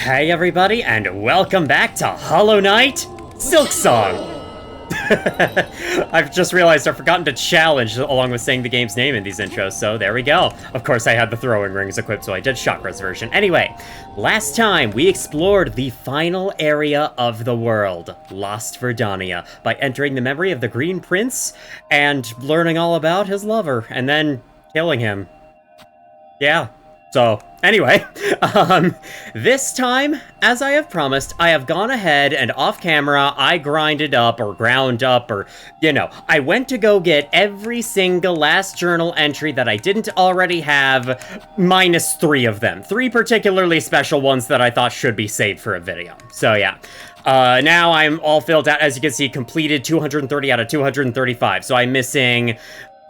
Hey everybody, and welcome back to Hollow Knight Silksong! I've just realized I've forgotten to challenge along with saying the game's name in these intros, so there we go. Of course, I had the throwing rings equipped, so I did Chakra's version. Anyway, last time we explored the final area of the world, Lost Verdania, by entering the memory of the Green Prince and learning all about his lover, and then killing him. Yeah. So, anyway, this time, as I have promised, I have gone ahead and off camera, I grinded up or ground up or, I went to go get every single last journal entry that I didn't already have, minus 3 of them. 3 particularly special ones that I thought should be saved for a video. So, yeah. Now I'm all filled out, as you can see, completed 230 out of 235. So I'm missing...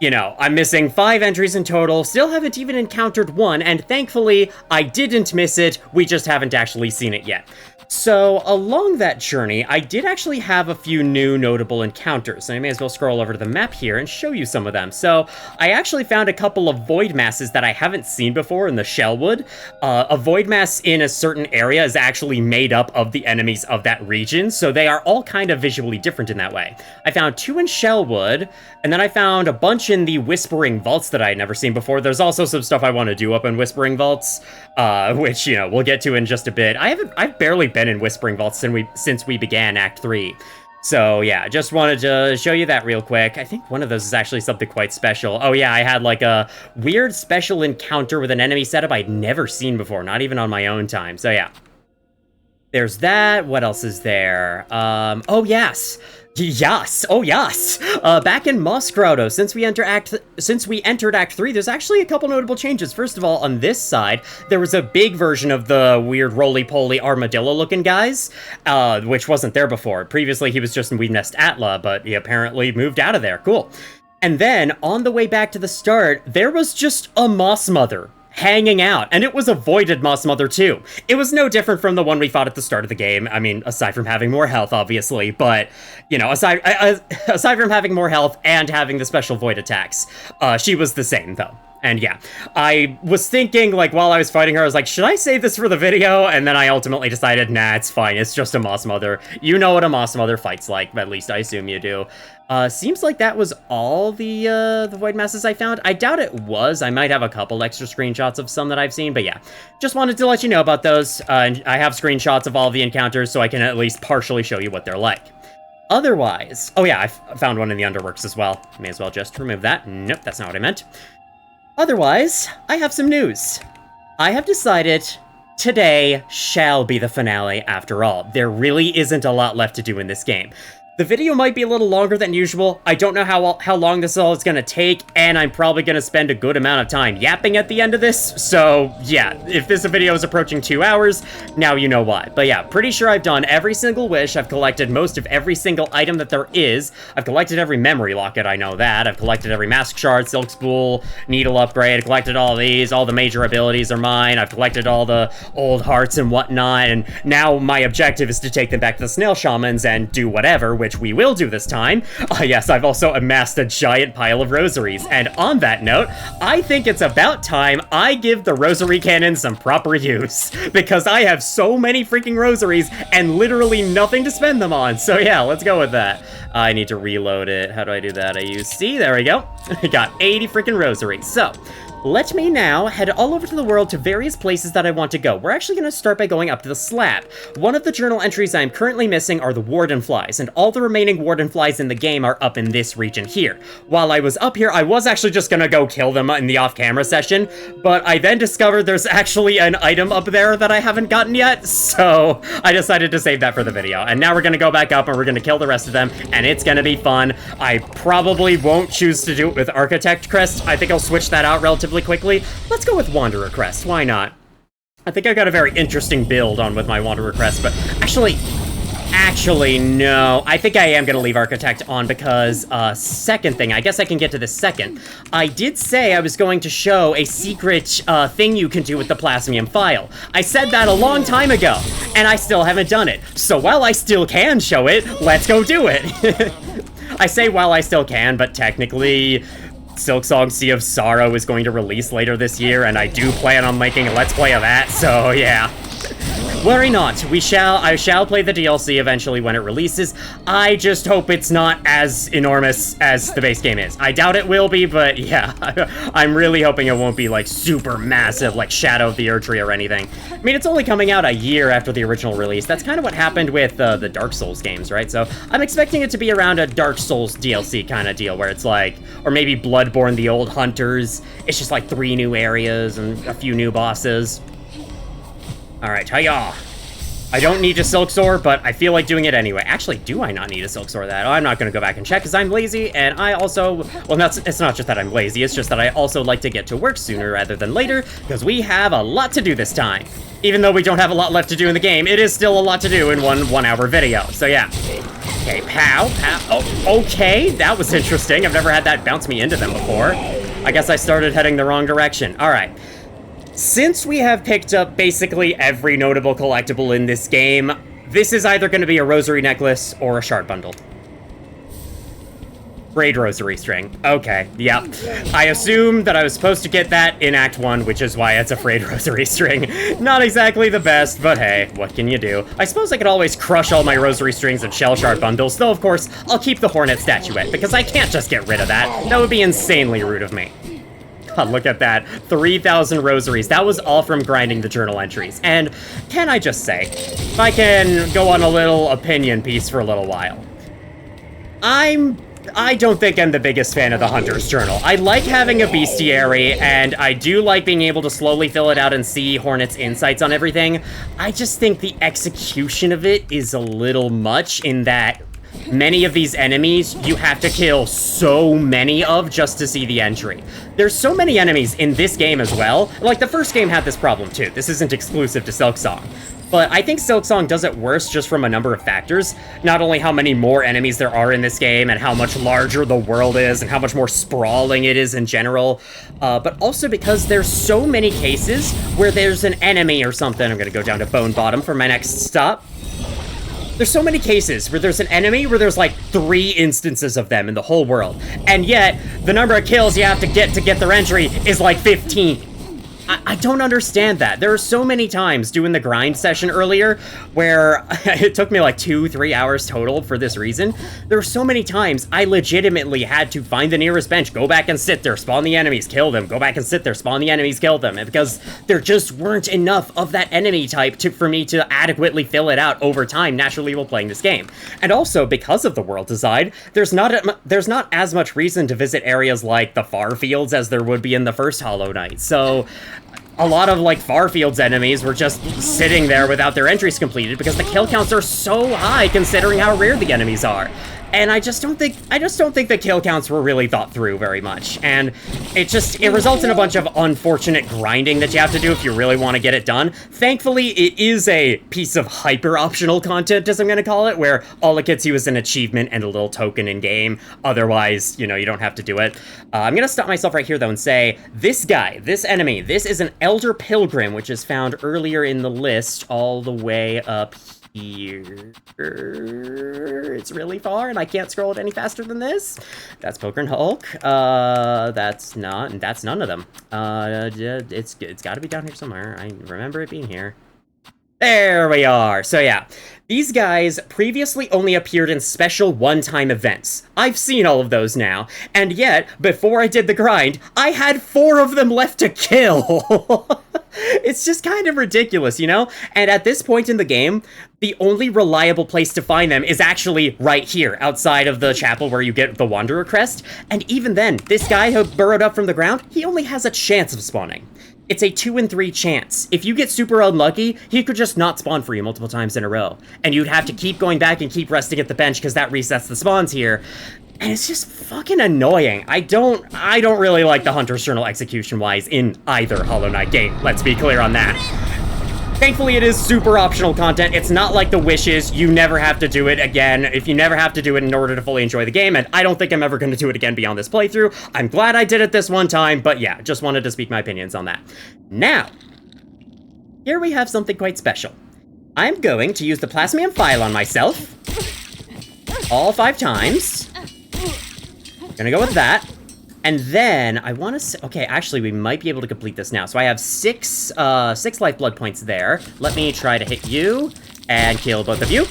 I'm missing 5 entries in total, still haven't even encountered one, and thankfully, I didn't miss it, we just haven't actually seen it yet. So, along that journey, I did actually have a few new notable encounters, and I may as well scroll over to the map here and show you some of them. So, I actually found a couple of void masses that I haven't seen before in the Shellwood. A void mass in a certain area is actually made up of the enemies of that region, so they are all kind of visually different in that way. I found 2 in Shellwood, and then I found a bunch in the Whispering Vaults that I had never seen before. There's also some stuff I want to do up in Whispering Vaults, which, we'll get to in just a bit. I've barely been in Whispering Vaults since we began Act 3. So, yeah, just wanted to show you that real quick. I think one of those is actually something quite special. Oh, yeah, I had, like, a weird special encounter with an enemy setup I'd never seen before, not even on my own time. So, yeah. There's that. What else is there? Oh, yes. Yes! Oh, yes! Back in Moss Grotto, since we entered Act 3, there's actually a couple notable changes. First of all, on this side, there was a big version of the weird roly-poly armadillo-looking guys, which wasn't there before. Previously, he was just in Weave Nest Atla, but he apparently moved out of there. Cool. And then, on the way back to the start, there was just a Moss Mother hanging out, and it was a voided Moss Mother too. It was no different from the one we fought at the start of the game. I mean, aside from having more health, obviously, but, aside from having more health and having the special void attacks, she was the same, though. And yeah, I was thinking, while I was fighting her, I was like, should I save this for the video? And then I ultimately decided, nah, it's fine, it's just a Moss Mother. You know what a Moss Mother fights like, at least I assume you do. Seems like that was all the void masses I found. I doubt it was. I might have a couple extra screenshots of some that I've seen, but yeah. Just wanted to let you know about those. And I have screenshots of all the encounters, so I can at least partially show you what they're like. Otherwise... Oh yeah, I found one in the Underworks as well. May as well just remove that. Nope, that's not what I meant. Otherwise, I have some news. I have decided today shall be the finale after all. There really isn't a lot left to do in this game. The video might be a little longer than usual. I don't know how long this all is going to take, and I'm probably going to spend a good amount of time yapping at the end of this. So, yeah, if this video is approaching 2 hours, now you know why. But yeah, pretty sure I've done every single wish. I've collected most of every single item that there is. I've collected every memory locket, I know that. I've collected every mask shard, silk spool, needle upgrade. I've collected all these. All the major abilities are mine. I've collected all the old hearts and whatnot, and now my objective is to take them back to the snail shamans and do whatever, which we will do this time. Yes, I've also amassed a giant pile of rosaries, and on that note, I think it's about time I give the rosary cannon some proper use, because I have so many freaking rosaries and literally nothing to spend them on, so yeah, let's go with that. I need to reload it. How do I do that? I use C, there we go. I got 80 freaking rosaries, so... let me now head all over to the world to various places that I want to go. We're actually going to start by going up to the slab. One of the journal entries I am currently missing are the warden flies, and all the remaining warden flies in the game are up in this region here. While I was up here, I was actually just going to go kill them in the off-camera session, but I then discovered there's actually an item up there that I haven't gotten yet, so I decided to save that for the video. And now we're going to go back up and we're going to kill the rest of them, and it's going to be fun. I probably won't choose to do it with Architect Crest. I think I'll switch that out relatively quickly. Let's go with Wanderer Crest, why not? I think I've got a very interesting build on with my Wanderer Crest, but actually, no. I think I am going to leave Architect on because, second thing, I guess I can get to this second. I did say I was going to show a secret, thing you can do with the Plasmium file. I said that a long time ago, and I still haven't done it. So while I still can show it, let's go do it. I say while I still can, but technically... Silksong Sea of Sorrow is going to release later this year, and I do plan on making a Let's Play of that, so yeah. worry not. I shall play the DLC eventually when it releases. I just hope it's not as enormous as the base game is. I doubt it will be, but yeah, I'm really hoping it won't be like super massive, like Shadow of the Erdtree or anything. I mean, it's only coming out a year after the original release. That's kind of what happened with the Dark Souls games, right? So I'm expecting it to be around a Dark Souls DLC kind of deal, where it's like, or maybe Bloodborne: The Old Hunters. It's just like 3 new areas and a few new bosses. Alright, hiya! I don't need a Silksong, but I feel like doing it anyway. Actually, do I not need a Silksong that? Oh, I'm not gonna go back and check, because I'm lazy, and I also... Well, it's not just that I'm lazy, it's just that I also like to get to work sooner rather than later, because we have a lot to do this time. Even though we don't have a lot left to do in the game, it is still a lot to do in one hour video, so yeah. Okay, pow, pow. Oh, okay, that was interesting. I've never had that bounce me into them before. I guess I started heading the wrong direction. Alright. Since we have picked up basically every notable collectible in this game, this is either going to be a rosary necklace or a shard bundle. Braid rosary string. Okay, yep. I assumed that I was supposed to get that in Act 1, which is why it's a frayed rosary string. Not exactly the best, but hey, what can you do? I suppose I could always crush all my rosary strings and shell shard bundles, though of course, I'll keep the Hornet statuette, because I can't just get rid of that. That would be insanely rude of me. God, look at that. 3,000 rosaries. That was all from grinding the journal entries. And can I just say, if I can go on a little opinion piece for a little while, I don't think I'm the biggest fan of the Hunter's Journal. I like having a bestiary, and I do like being able to slowly fill it out and see Hornet's insights on everything. I just think the execution of it is a little much in that many of these enemies you have to kill so many of just to see the entry. There's so many enemies in this game as well. Like, the first game had this problem too. This isn't exclusive to Silksong. But I think Silksong does it worse just from a number of factors. Not only how many more enemies there are in this game and how much larger the world is and how much more sprawling it is in general, but also because there's so many cases where there's an enemy or something. I'm gonna go down to Bone Bottom for my next stop. There's so many cases where there's an enemy where there's like 3 instances of them in the whole world. And yet, the number of kills you have to get their entry is like 15. I don't understand that. There are so many times doing the grind session earlier where it took me like 2-3 hours total for this reason. There were so many times I legitimately had to find the nearest bench, go back and sit there, spawn the enemies, kill them, go back and sit there, spawn the enemies, kill them, and because there just weren't enough of that enemy type for me to adequately fill it out over time naturally while playing this game. And also, because of the world design, there's not as much reason to visit areas like the Far Fields as there would be in the first Hollow Knight. So a lot of, like, Farfield's enemies were just sitting there without their entries completed because the kill counts are so high considering how rare the enemies are. And I just don't think the kill counts were really thought through very much. And it results in a bunch of unfortunate grinding that you have to do if you really want to get it done. Thankfully, it is a piece of hyper-optional content, as I'm going to call it, where all it gets you is an achievement and a little token in-game. Otherwise, you know, you don't have to do it. I'm going to stop myself right here, though, and say, this guy, this enemy, this is an Elder Pilgrim, which is found earlier in the list all the way up here. It's really far, and I can't scroll it any faster than this. That's Poker and Hulk. That's none of them. It's got to be down here somewhere. I remember it being here. There we are. So yeah, these guys previously only appeared in special one-time events. I've seen all of those now, and yet, before I did the grind, I had 4 of them left to kill. It's just kind of ridiculous, you know? And at this point in the game, the only reliable place to find them is actually right here, outside of the chapel where you get the Wanderer crest. And even then, this guy who burrowed up from the ground, he only has a chance of spawning. It's a 2 in 3 chance. If you get super unlucky, he could just not spawn for you multiple times in a row. And you'd have to keep going back and keep resting at the bench because that resets the spawns here. And it's just fucking annoying. I don't really like the Hunter's Journal execution-wise in either Hollow Knight game. Let's be clear on that. Thankfully, it is super optional content. It's not like the wishes. You never have to do it again. If you never have to do it in order to fully enjoy the game, and I don't think I'm ever going to do it again beyond this playthrough. I'm glad I did it this one time, but yeah, just wanted to speak my opinions on that. Now, here we have something quite special. I'm going to use the Plasmium File on myself. All 5 times. Gonna go with that. And then I want to. Okay, actually, we might be able to complete this now. So I have six life blood points there. Let me try to hit you and kill both of you.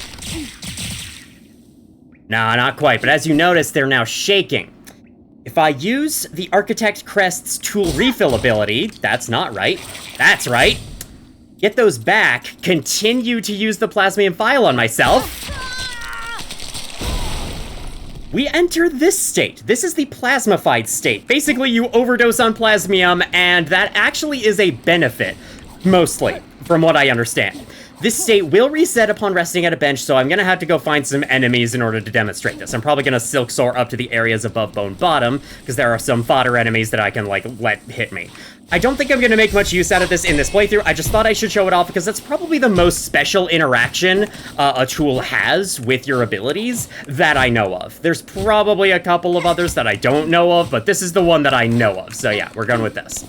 Nah, not quite. But as you notice, they're now shaking. If I use the Architect Crest's tool refill ability, that's not right. That's right. Get those back. Continue to use the Plasmium Vial on myself. We enter this state. This is the plasmified state. Basically, you overdose on plasmium, and that actually is a benefit, mostly, from what I understand. This state will reset upon resting at a bench, so I'm gonna have to go find some enemies in order to demonstrate this. I'm probably gonna silk soar up to the areas above Bone Bottom, because there are some fodder enemies that I can, like, let hit me. I don't think I'm gonna make much use out of this in this playthrough. I just thought I should show it off because that's probably the most special interaction a tool has with your abilities that I know of. There's probably a couple of others that I don't know of, but this is the one that I know of. So yeah, we're going with this.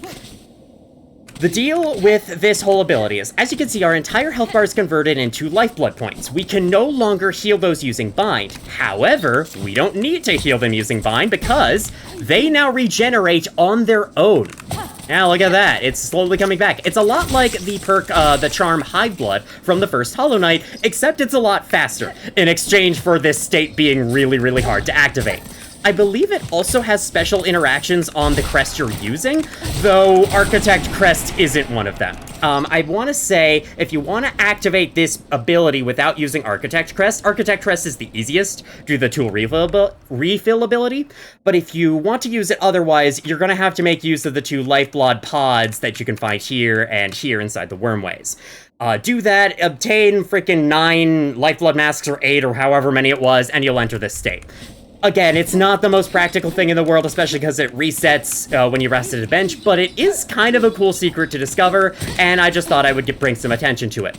The deal with this whole ability is, as you can see, our entire health bar is converted into lifeblood points. We can no longer heal those using Bind. However, we don't need to heal them using Bind because they now regenerate on their own. Now look at that, it's slowly coming back. It's a lot like the perk, the charm Hive Blood from the first Hollow Knight, except it's a lot faster, in exchange for this state being really, really hard to activate. I believe it also has special interactions on the crest you're using, though Architect Crest isn't one of them. I want to say, if you want to activate this ability without using Architect Crest is the easiest due to the tool refill ability, but if you want to use it otherwise, you're going to have to make use of the two Lifeblood pods that you can find here and here inside the Wormways. Do that, obtain freaking 9 Lifeblood masks or 8 or however many it was, and you'll enter this state. Again, it's not the most practical thing in the world, especially because it resets when you rest at a bench, but it is kind of a cool secret to discover, and I just thought I would bring some attention to it.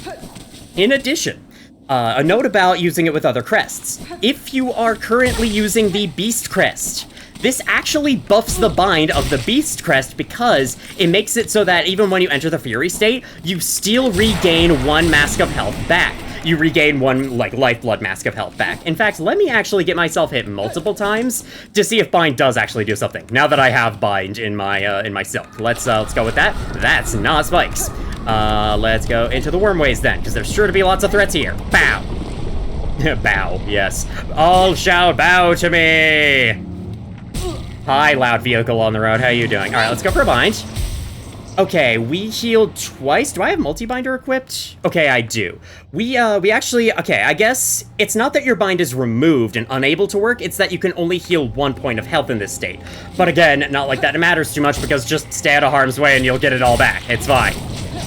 In addition, a note about using it with other crests. If you are currently using the Beast Crest, this actually buffs the bind of the Beast Crest because it makes it so that even when you enter the Fury state, you still regain 1 mask of health back. You regain 1, like, Lifeblood mask of health back. In fact, let me actually get myself hit multiple times to see if Bind does actually do something. Now that I have Bind in my Silk. Let's go with that. That's not spikes. Let's go into the Wormways then, because there's sure to be lots of threats here. Bow. Bow, yes. All shall bow to me. Hi, loud vehicle on the road. How you doing? All right, let's go for a Bind. Okay, we healed twice. Do I have multi-binder equipped? Okay, I do. We actually, okay, I guess it's not that your bind is removed and unable to work, it's that you can only heal 1 point of health in this state. But again, not like that it matters too much because just stay out of harm's way and you'll get it all back. It's fine.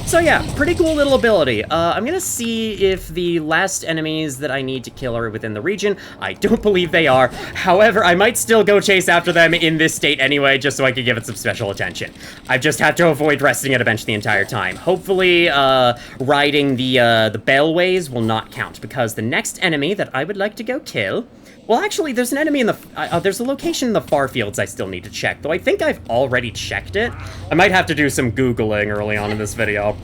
So yeah, pretty cool little ability. I'm gonna see if the last enemies that I need to kill are within the region. I don't believe they are. However, I might still go chase after them in this state anyway, just so I can give it some special attention. I just have to avoid resting at a bench the entire time. Hopefully, riding the Bellways will not count, because the next enemy that I would like to go kill... Well, actually, there's an enemy in the... there's a location in the far fields I still need to check, though I think I've already checked it. I might have to do some Googling early on in this video.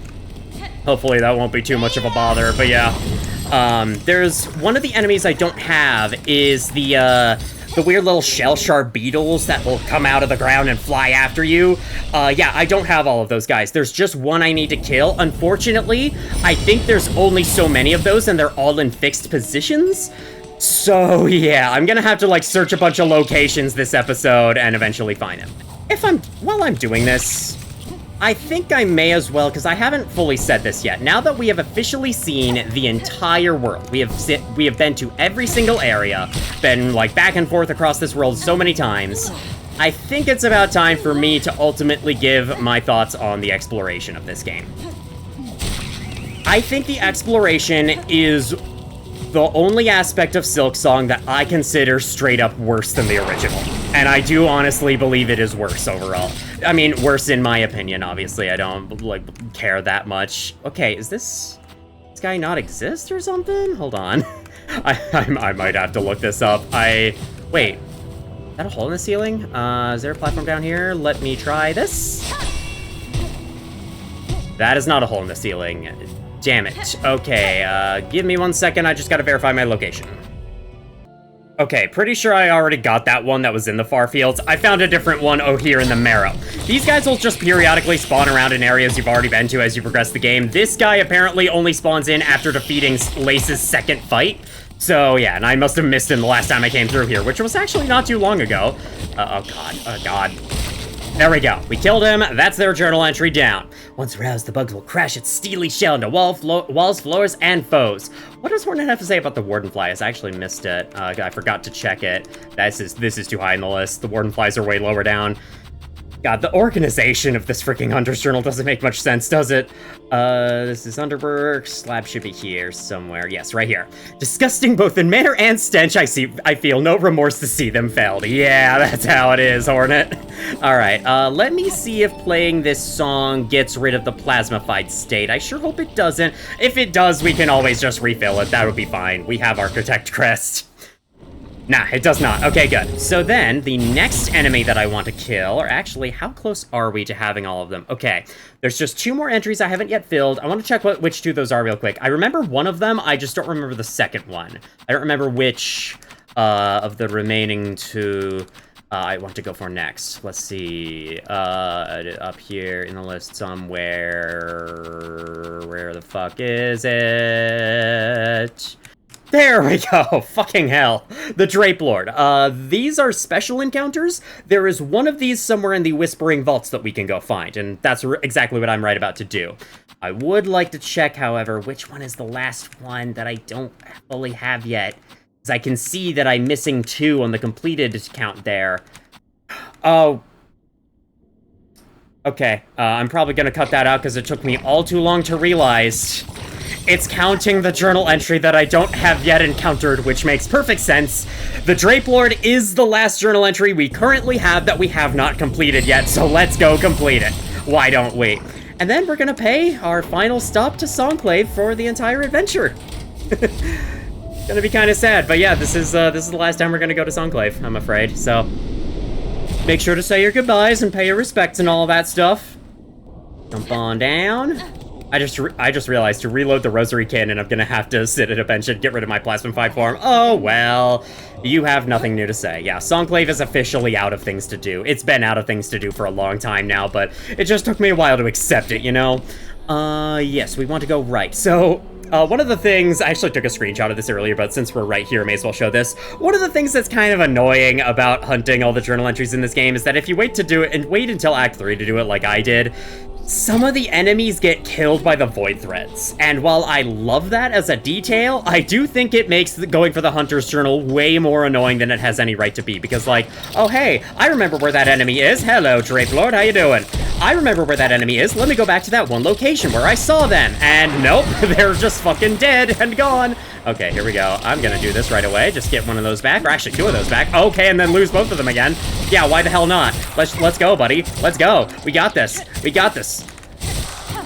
Hopefully that won't be too much of a bother, but yeah. There's... One of the enemies I don't have is the weird little shell sharp beetles that will come out of the ground and fly after you. Yeah, I don't have all of those guys. There's just one I need to kill. Unfortunately, I think there's only so many of those, and they're all in fixed positions. So, yeah, I'm gonna have to, like, search a bunch of locations this episode and eventually find him. While I'm doing this, I think I may as well, because I haven't fully said this yet. Now that we have officially seen the entire world, we have been to every single area, been, like, back and forth across this world so many times, I think it's about time for me to ultimately give my thoughts on the exploration of this game. I think the exploration is the only aspect of Silksong that I consider straight up worse than the original. And I do honestly believe it is worse overall. I mean, worse in my opinion, obviously. I don't, like, care that much. Okay, is this guy not exist or something? Hold on. I might have to look this up. Wait. Is that a hole in the ceiling? Is there a platform down here? Let me try this. That is not a hole in the ceiling. Damn it. Okay, give me 1 second. I just gotta verify my location. Okay, pretty sure I already got that one that was in the far fields. I found a different one here in the Marrow. These guys will just periodically spawn around in areas you've already been to as you progress the game. This guy apparently only spawns in after defeating Lace's second fight. So yeah, and I must have missed him the last time I came through here, which was actually not too long ago. Oh god. There we go. We killed him. That's their journal entry down. Once roused, the bugs will crash its steely shell into walls, floors, and foes. What does Hornet have to say about the Wardenflies? I actually missed it. I forgot to check it. This is too high in the list. The Wardenflies are way lower down. God, the organization of this freaking Hunter's Journal doesn't make much sense, does it? This is Underberg. Slab should be here somewhere. Yes, right here. Disgusting both in manner and stench. I feel no remorse to see them felled. Yeah, that's how it is, Hornet. All right, let me see if playing this song gets rid of the plasmified state. I sure hope it doesn't. If it does, we can always just refill it. That would be fine. We have Architect Crest. Nah, it does not. Okay, good. So then, the next enemy that I want to kill, or actually, how close are we to having all of them? Okay, there's just 2 more entries I haven't yet filled. I want to check which 2 those are real quick. I remember one of them, I just don't remember the second one. I don't remember which of the remaining 2 I want to go for next. Let's see, up here in the list somewhere. Where the fuck is it? There we go! Fucking hell. The Drape Lord. These are special encounters. There is one of these somewhere in the Whispering Vaults that we can go find, and that's exactly what I'm right about to do. I would like to check, however, which one is the last one that I don't fully have yet, because I can see that I'm missing 2 on the completed count there. Oh. Okay, I'm probably gonna cut that out because it took me all too long to realize. It's counting the journal entry that I don't have yet encountered, which makes perfect sense. The Drape Lord is the last journal entry we currently have that we have not completed yet, so let's go complete it. Why don't we? And then we're gonna pay our final stop to Songclave for the entire adventure. Gonna be kind of sad, but yeah, this is the last time we're gonna go to Songclave, I'm afraid. So make sure to say your goodbyes and pay your respects and all that stuff. Jump on down. I just realized to reload the Rosary Cannon, I'm gonna have to sit at a bench and get rid of my Plasmified form. Oh, well, you have nothing new to say. Yeah, Songclave is officially out of things to do. It's been out of things to do for a long time now, but it just took me a while to accept it, you know? Yes, we want to go right. So, one of the things, I actually took a screenshot of this earlier, but since we're right here, I may as well show this. One of the things that's kind of annoying about hunting all the journal entries in this game is that if you wait to do it, and wait until Act 3 to do it like I did, some of the enemies get killed by the Void Threads, and while I love that as a detail, I do think it makes going for the Hunter's Journal way more annoying than it has any right to be, because like, oh hey, I remember where that enemy is. Hello, Drape Lord, how you doing? I remember where that enemy is. Let me go back to that one location where I saw them, and nope, they're just fucking dead and gone. Okay, here we go. I'm gonna do this right away. Just get one of those back, or actually 2 of those back. Okay, and then lose both of them again. Yeah, why the hell not? Let's go, buddy. Let's go. We got this. We got this.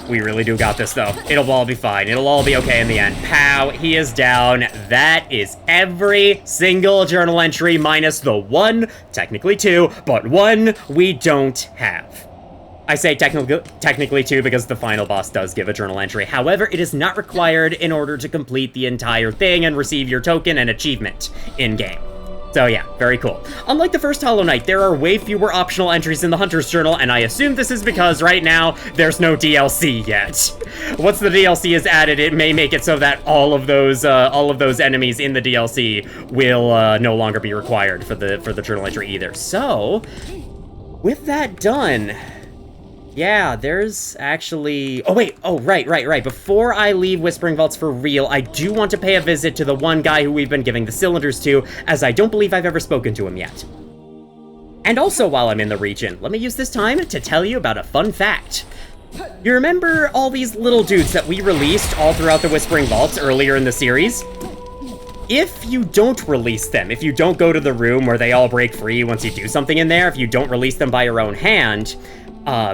We really do got this, though. It'll all be fine. It'll all be okay in the end. Pow, he is down. That is every single journal entry minus the 1, technically 2, but 1 we don't have. I say technically 2 because the final boss does give a journal entry. However, it is not required in order to complete the entire thing and receive your token and achievement in-game. So yeah, very cool. Unlike the first Hollow Knight, there are way fewer optional entries in the Hunter's Journal, and I assume this is because right now, there's no DLC yet. Once the DLC is added, it may make it so that all of those enemies in the DLC will no longer be required for the journal entry either. So, with that done, yeah, there's actually... Oh, wait. Oh, right. Before I leave Whispering Vaults for real, I do want to pay a visit to the one guy who we've been giving the cylinders to, as I don't believe I've ever spoken to him yet. And also, while I'm in the region, let me use this time to tell you about a fun fact. You remember all these little dudes that we released all throughout the Whispering Vaults earlier in the series? If you don't release them, if you don't go to the room where they all break free once you do something in there, if you don't release them by your own hand...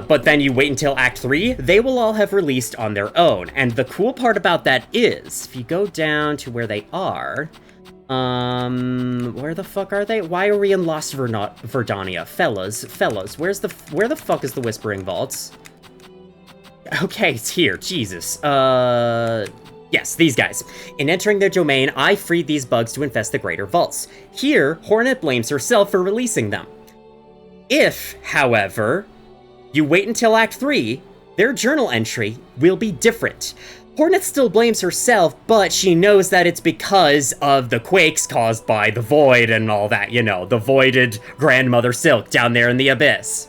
but then you wait until Act 3, they will all have released on their own. And the cool part about that is, if you go down to where they are... where the fuck are they? Why are we in Lost Verdania? Fellas, where the fuck is the Whispering Vaults? Okay, it's here, Jesus. Yes, these guys. In entering their domain, I freed these bugs to infest the greater vaults. Here, Hornet blames herself for releasing them. If, however, you wait until Act 3, their journal entry will be different. Hornet still blames herself, but she knows that it's because of the quakes caused by the void and all that, you know, the voided grandmother Silk down there in the abyss.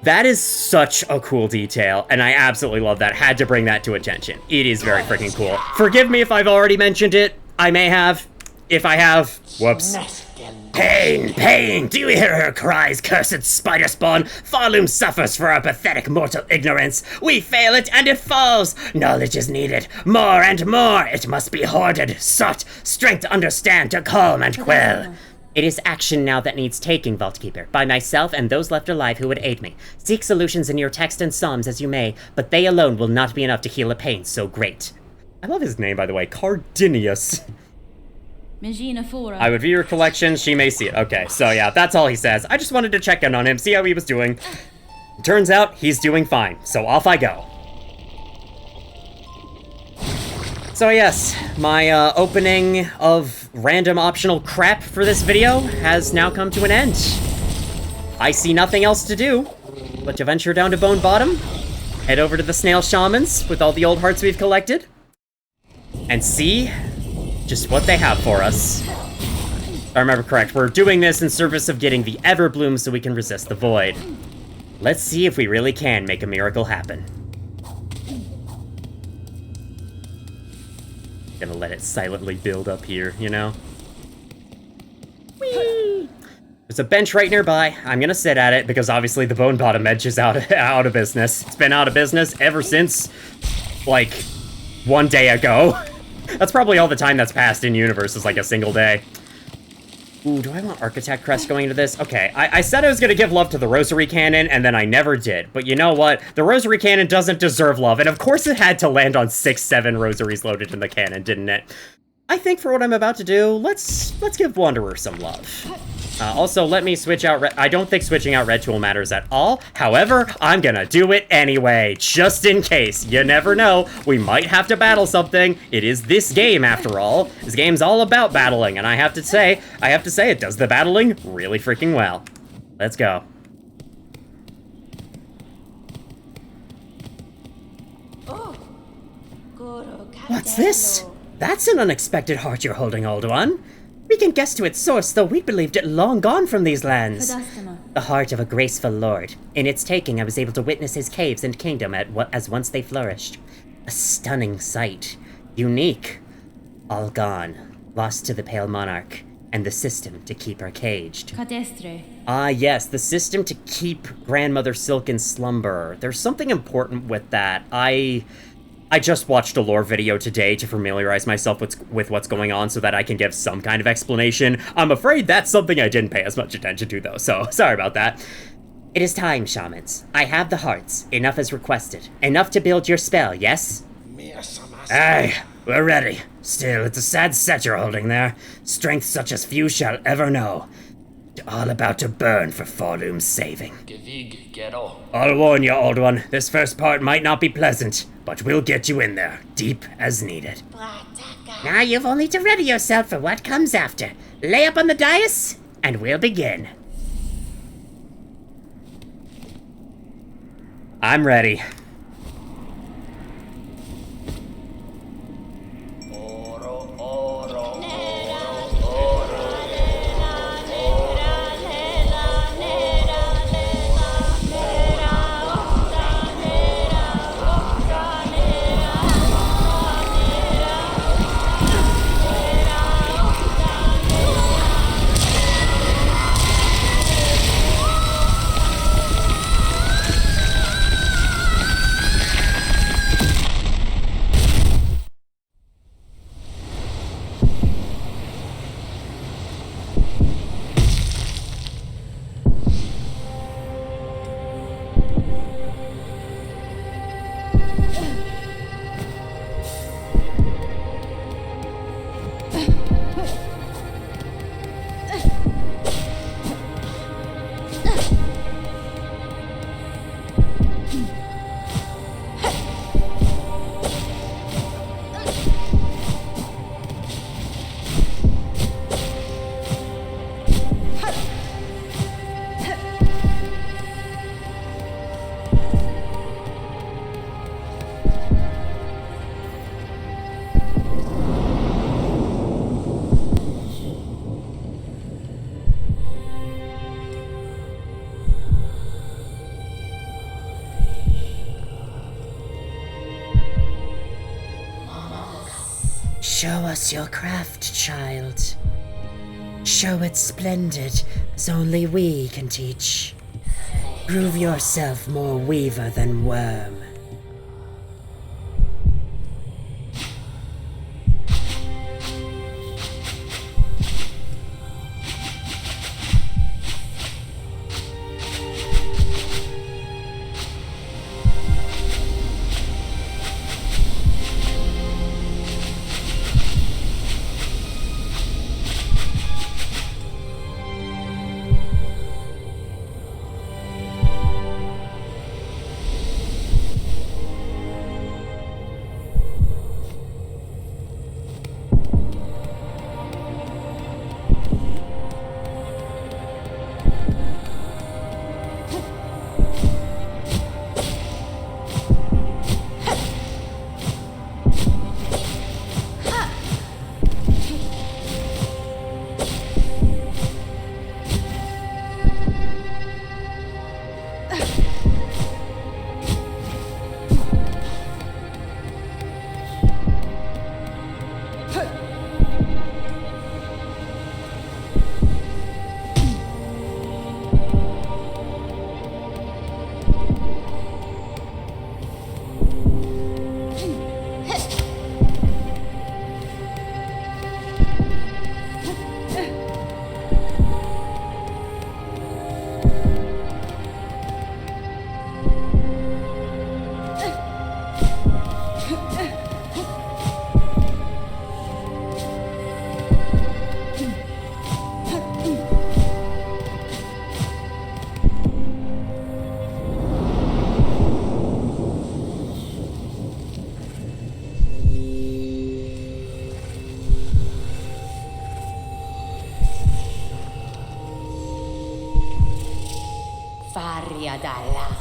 That is such a cool detail, and I absolutely love that. Had to bring that to attention. It is very freaking cool. Forgive me if I've already mentioned it. I may have. If I have, whoops. Pain, pain! Do you hear her cries, cursed spider spawn? Pharloom suffers for our pathetic mortal ignorance. We fail it, and it falls. Knowledge is needed. More and more. It must be hoarded, sought, strength to understand, to calm and quell. It is action now that needs taking, Vaultkeeper, by myself and those left alive who would aid me. Seek solutions in your text and psalms as you may, but they alone will not be enough to heal a pain so great. I love his name, by the way, Cardinius. I would view your collection, she may see it. Okay, so yeah, that's all he says. I just wanted to check in on him, see how he was doing. Turns out, he's doing fine, so off I go. So yes, my opening of random optional crap for this video has now come to an end. I see nothing else to do but to venture down to Bone Bottom, head over to the Snail Shamans with all the old hearts we've collected, and see just what they have for us. If I remember correct, we're doing this in service of getting the Everbloom so we can resist the void. Let's see if we really can make a miracle happen. Gonna let it silently build up here, you know? Whee! There's a bench right nearby. I'm gonna sit at it because obviously the Bone Bottom bench is out of business. It's been out of business ever since, like, 1 day ago. That's probably all the time that's passed in universe is like a single day. Ooh, do I want Architect Crest going into this? Okay, I said I was gonna give love to the Rosary Cannon, and then I never did. But you know what? The Rosary Cannon doesn't deserve love, and of course it had to land on 6-7 rosaries loaded in the cannon, didn't it? I think for what I'm about to do, let's give Wanderer some love. Also, let me switch out red. I don't think switching out red tool matters at all. However, I'm gonna do it anyway, just in case. You never know. We might have to battle something. It is this game, after all. This game's all about battling, and I have to say it does the battling really freaking well. Let's go. What's this? That's an unexpected heart you're holding, old one. We can guess to its source, though we believed it long gone from these lands. The heart of a graceful lord. In its taking, I was able to witness his caves and kingdom as once they flourished. A stunning sight. Unique. All gone. Lost to the Pale Monarch. And the system to keep her caged. Ah, yes, the system to keep Grandmother Silk in slumber. There's something important with that. I just watched a lore video today to familiarize myself with what's going on so that I can give some kind of explanation. I'm afraid that's something I didn't pay as much attention to, though, so sorry about that. It is time, shamans. I have the hearts. Enough as requested. Enough to build your spell, yes? Aye, we're ready. Still, it's a sad set you're holding there. Strength such as few shall ever know. All about to burn for Pharloom's saving. I'll warn you, old one. This first part might not be pleasant, but we'll get you in there, deep as needed. Now you've only to ready yourself for what comes after. Lay up on the dais, and we'll begin. I'm ready. Show us your craft, child. Show it splendid, as only we can teach. Prove yourself more weaver than worm.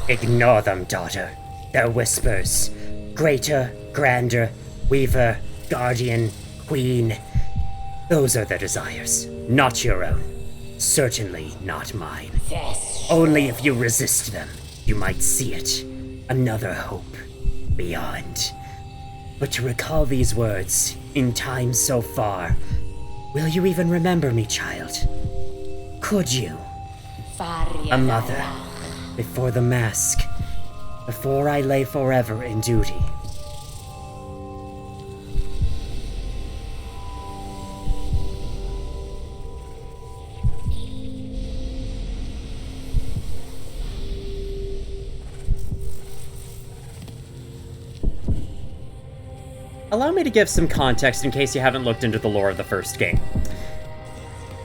Ignore them, daughter. They're whispers. Greater, grander, weaver, guardian, queen. Those are their desires, not your own. Certainly not mine. Only if you resist them, you might see it. Another hope beyond. But to recall these words, in time so far, will you even remember me, child? Could you? A mother, before the mask, before I lay forever in duty. Allow me to give some context in case you haven't looked into the lore of the first game.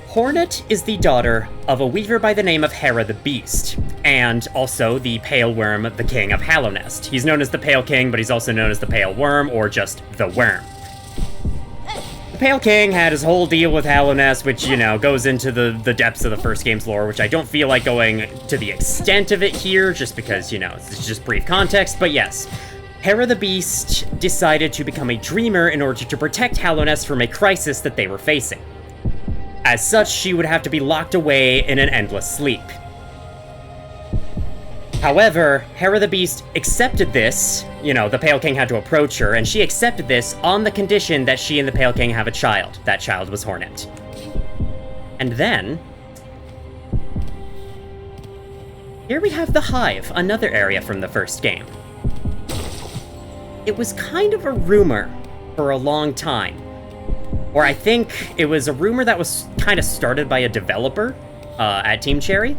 Hornet is the daughter of a weaver by the name of Hera the Beast, and also the Pale Worm, the King of Hallownest. He's known as the Pale King, but he's also known as the Pale Worm, or just the Worm. The Pale King had his whole deal with Hallownest, which, you know, goes into the depths of the first game's lore, which I don't feel like going to the extent of it here, just because, you know, it's just brief context, but yes. Hera the Beast decided to become a dreamer in order to protect Hallownest from a crisis that they were facing. As such, she would have to be locked away in an endless sleep. However, Hera the Beast accepted this. You know, the Pale King had to approach her, and she accepted this on the condition that she and the Pale King have a child. That child was Hornet. And then here we have the Hive, another area from the first game. It was kind of a rumor for a long time. Or I think it was a rumor that was kind of started by a developer at Team Cherry,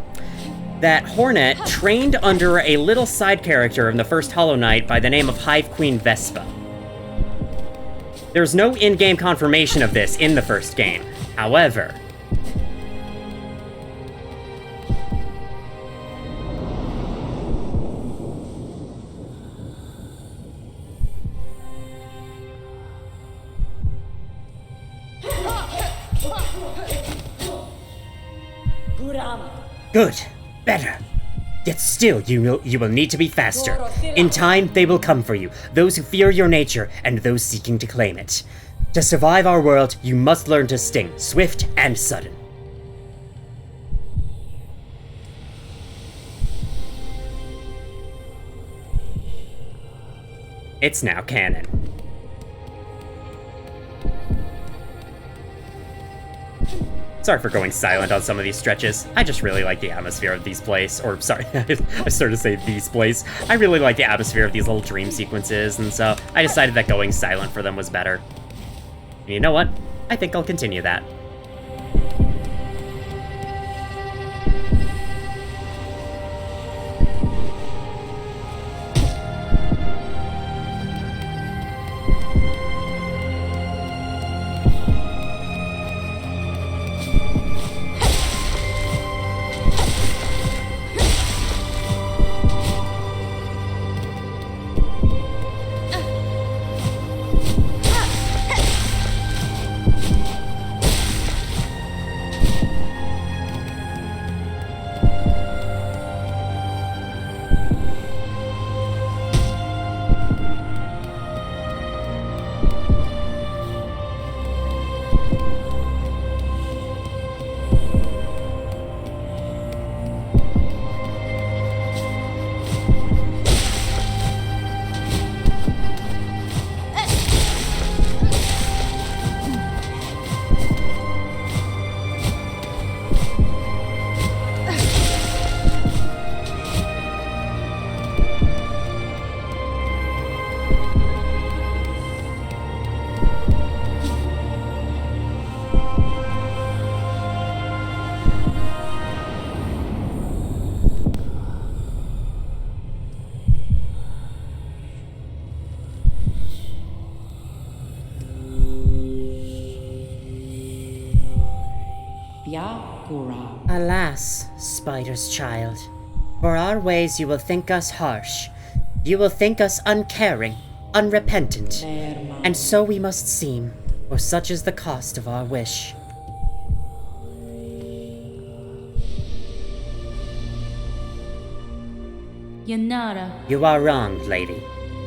that Hornet trained under a little side character in the first Hollow Knight by the name of Hive Queen Vespa. There's no in-game confirmation of this in the first game. However, Good. Better. Yet still, you will need to be faster. In time, they will come for you. Those who fear your nature, and those seeking to claim it. To survive our world, you must learn to sting, swift and sudden. it's now canon. Sorry for going silent on some of these stretches. I just really like the atmosphere of these places. Or, sorry, I started to say these places. I really like the atmosphere of these little dream sequences, and so I decided that going silent for them was better. And you know what? I think I'll continue that. Alas, Spider's child, for our ways you will think us harsh. You will think us uncaring, unrepentant, and so we must seem, for such is the cost of our wish. Yanara. You are wrong, lady.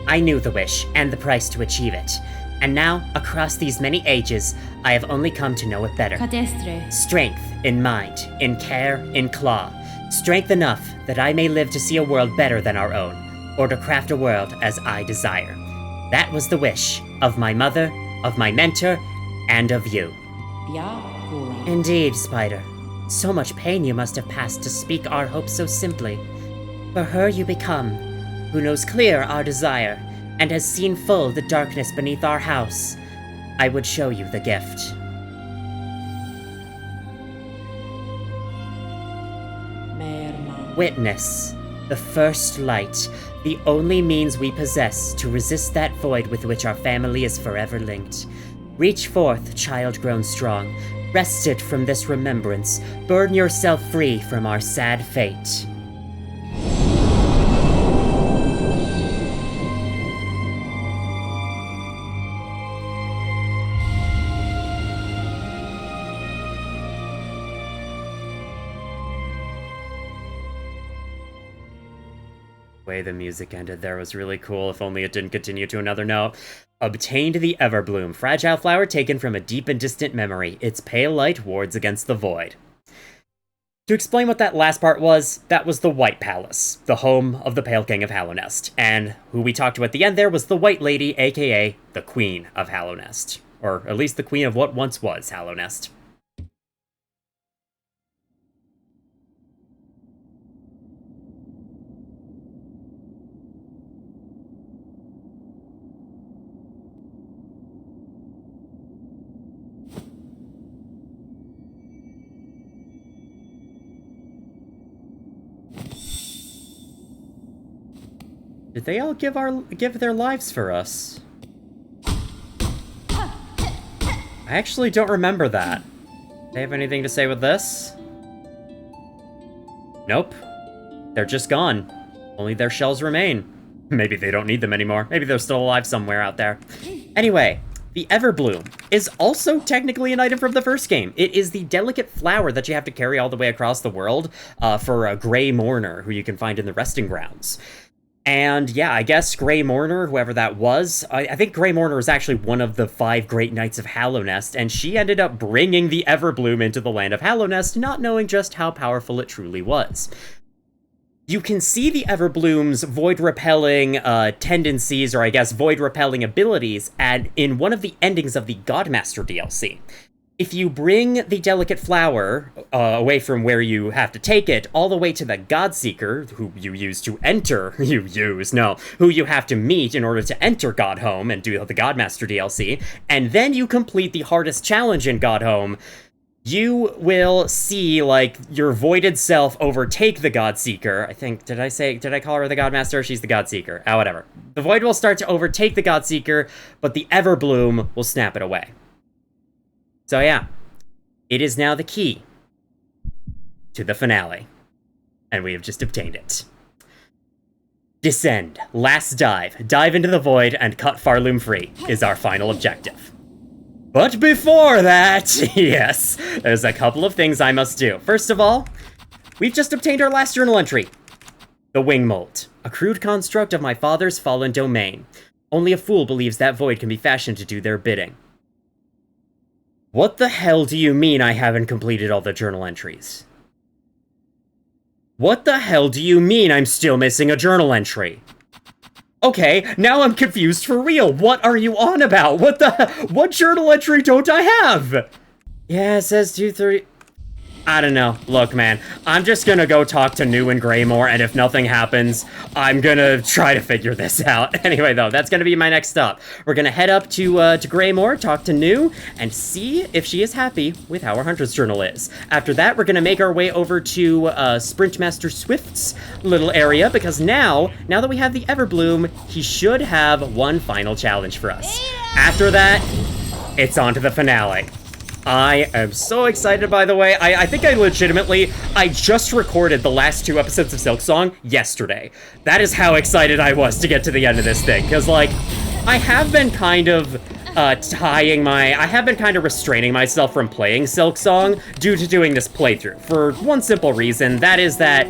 I knew the wish and the price to achieve it. And now, across these many ages, I have only come to know it better. Cadestre. Strength in mind, in care, in claw. Strength enough that I may live to see a world better than our own, or to craft a world as I desire. That was the wish of my mother, of my mentor, and of you. Indeed, Spider. So much pain you must have passed to speak our hope so simply. For her you become, who knows clear our desire, and has seen full the darkness beneath our house. I would show you the gift. Witness, the first light, the only means we possess to resist that void with which our family is forever linked. Reach forth, child grown strong, wrested from this remembrance, burn yourself free from our sad fate. Way the music ended there was really cool, if only it didn't continue to another note. Obtained the Everbloom, fragile flower taken from a deep and distant memory. Its pale light wards against the void. To explain what that last part was, that was the White Palace, the home of the Pale King of Hallownest, and who we talked to at the end there was the White Lady, aka the Queen of Hallownest. Or at least the queen of what once was Hallownest. Did they all give their lives for us? I actually don't remember that. Do they have anything to say with this? Nope. They're just gone. Only their shells remain. Maybe they don't need them anymore. Maybe they're still alive somewhere out there. Anyway, the Everbloom is also technically an item from the first game. It is the delicate flower that you have to carry all the way across the world for a Grey Mourner, who you can find in the resting grounds. And yeah, I guess Grey Mourner, whoever that was, I think Grey Mourner was actually one of the 5 Great Knights of Hallownest, and she ended up bringing the Everbloom into the land of Hallownest, not knowing just how powerful it truly was. You can see the Everbloom's void-repelling tendencies, or I guess void-repelling abilities, in one of the endings of the Godmaster DLC. if you bring the delicate flower away from where you have to take it, all the way to the Godseeker, who you use to enter, who you have to meet in order to enter Godhome and do the Godmaster DLC, and then you complete the hardest challenge in Godhome, you will see, like, your voided self overtake the Godseeker. I think, did I call her the Godmaster? She's the Godseeker. Ah, whatever. The void will start to overtake the Godseeker, but the Everbloom will snap it away. So yeah, it is now the key to the finale, and we have just obtained it. Descend, last dive into the void and cut Pharloom free is our final objective. But before that, yes, there's a couple of things I must do. First of all, we've just obtained our last journal entry. The Wing Mold, a crude construct of my father's fallen domain. Only a fool believes that void can be fashioned to do their bidding. What the hell do you mean I haven't completed all the journal entries? What the hell do you mean I'm still missing a journal entry? Okay, now I'm confused for real. What are you on about? What journal entry don't I have? Yeah, it says 230. I don't know. Look, man, I'm just gonna go talk to New and Greymore, and if nothing happens, I'm gonna try to figure this out. Anyway, though, that's gonna be my next stop. We're gonna head up to Greymore, talk to New, and see if she is happy with how our Hunter's Journal is. After that, we're gonna make our way over to Sprintmaster Swift's little area, because now that we have the Everbloom, he should have one final challenge for us. After that, it's on to the finale. I am so excited, by the way. I think I just recorded the last 2 episodes of Silksong yesterday. That is how excited I was to get to the end of this thing. Because, like, I have been kind of restraining myself from playing Silksong due to doing this playthrough. For one simple reason, that is that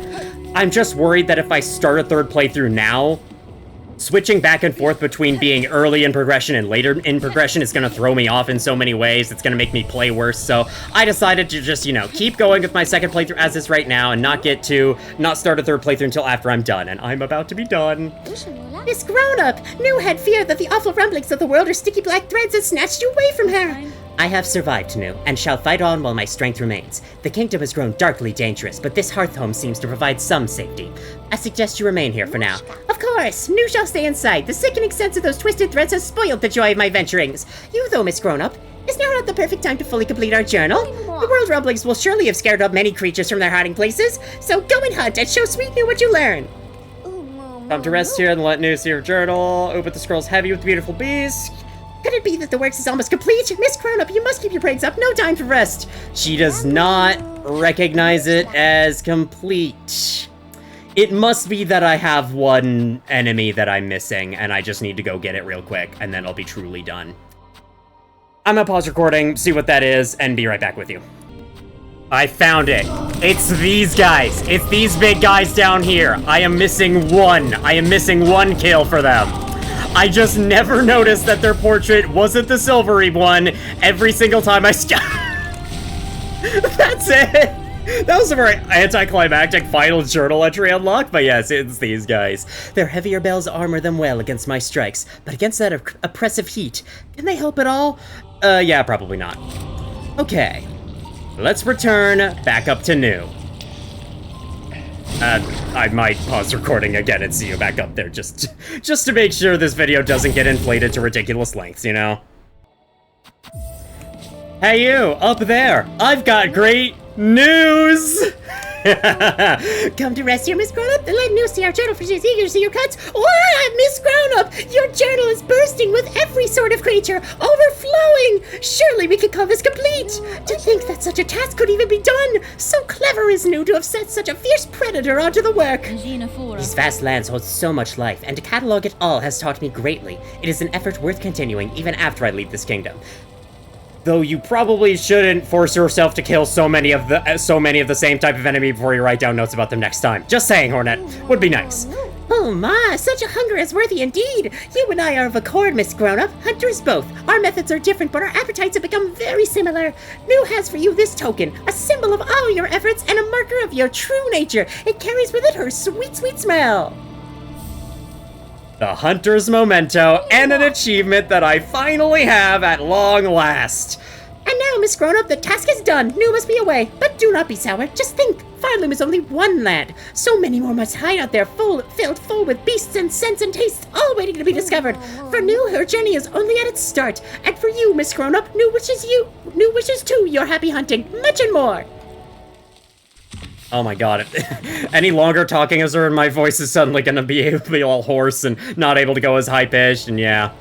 I'm just worried that if I start a 3rd playthrough now, switching back and forth between being early in progression and later in progression is gonna throw me off in so many ways. It's gonna make me play worse, so I decided to just, keep going with my 2nd playthrough as is right now and not start a 3rd playthrough until after I'm done, and I'm about to be done. Miss Grown-Up, New had feared that the awful rumblings of the world or sticky black threads had snatched you away from her. I have survived, New, and shall fight on while my strength remains. The kingdom has grown darkly dangerous, but this hearth home seems to provide some safety. I suggest you remain here for now. Of course, New shall stay inside. The sickening sense of those twisted threads has spoiled the joy of my venturings. You, though, Miss Grown-Up, is now not the perfect time to fully complete our journal. The world rumblings will surely have scared up many creatures from their hiding places, so go and hunt and show Sweet New what you learn. Come to rest here and let New see your journal. Open the scrolls heavy with beautiful bees. Could it be that the works is almost complete? Miss Grown-Up, you must keep your praise up. No time for rest. She does not recognize it as complete. It must be that I have one enemy that I'm missing, and I just need to go get it real quick, and then I'll be truly done. I'm gonna pause recording, see what that is, and be right back with you. I found it. It's these guys. It's these big guys down here. I am missing one. I am missing one kill for them. I just never noticed that their portrait wasn't the silvery one every single time I That's it! That was a very anticlimactic final journal entry unlocked, but yes, it's these guys. Their heavier bells armor them well against my strikes, but against that oppressive heat, can they help at all? Yeah, probably not. Okay, let's return back up to New. I might pause recording again and see you back up there, just to make sure this video doesn't get inflated to ridiculous lengths, Hey you, up there! I've got great news! Come to rest here, Miss Grown-Up, and let New see our journal for she's eager to see your cuts. Wow, Miss Grown-Up, your journal is bursting with every sort of creature, overflowing. Surely we could call this complete. To think that such a task could even be done. So clever is New to have set such a fierce predator onto the work. These vast lands hold so much life, and to catalog it all has taught me greatly. It is an effort worth continuing even after I leave this kingdom. Though you probably shouldn't force yourself to kill so many of the same type of enemy before you write down notes about them next time. Just saying, Hornet. Would be nice. Oh my, such a hunger is worthy indeed. You and I are of accord, Miss Grown-Up. Hunters both. Our methods are different, but our appetites have become very similar. New has for you this token, a symbol of all your efforts and a marker of your true nature. It carries with it her sweet, sweet smell. The Hunter's Memento, and an achievement that I finally have at long last. And now Now, Miss Grown-Up, the task is done. New must be away. But do not be sour. Just think. Pharloom is only one land. So many more must hide out there, filled full with beasts and scents and tastes, all waiting to be discovered. For New, her journey is only at its start. And for you, Miss Grown-Up, New wishes too, your happy hunting, much and more. Oh my god. Any longer talking as her and my voice is suddenly gonna be all hoarse and not able to go as high-pitched, and yeah.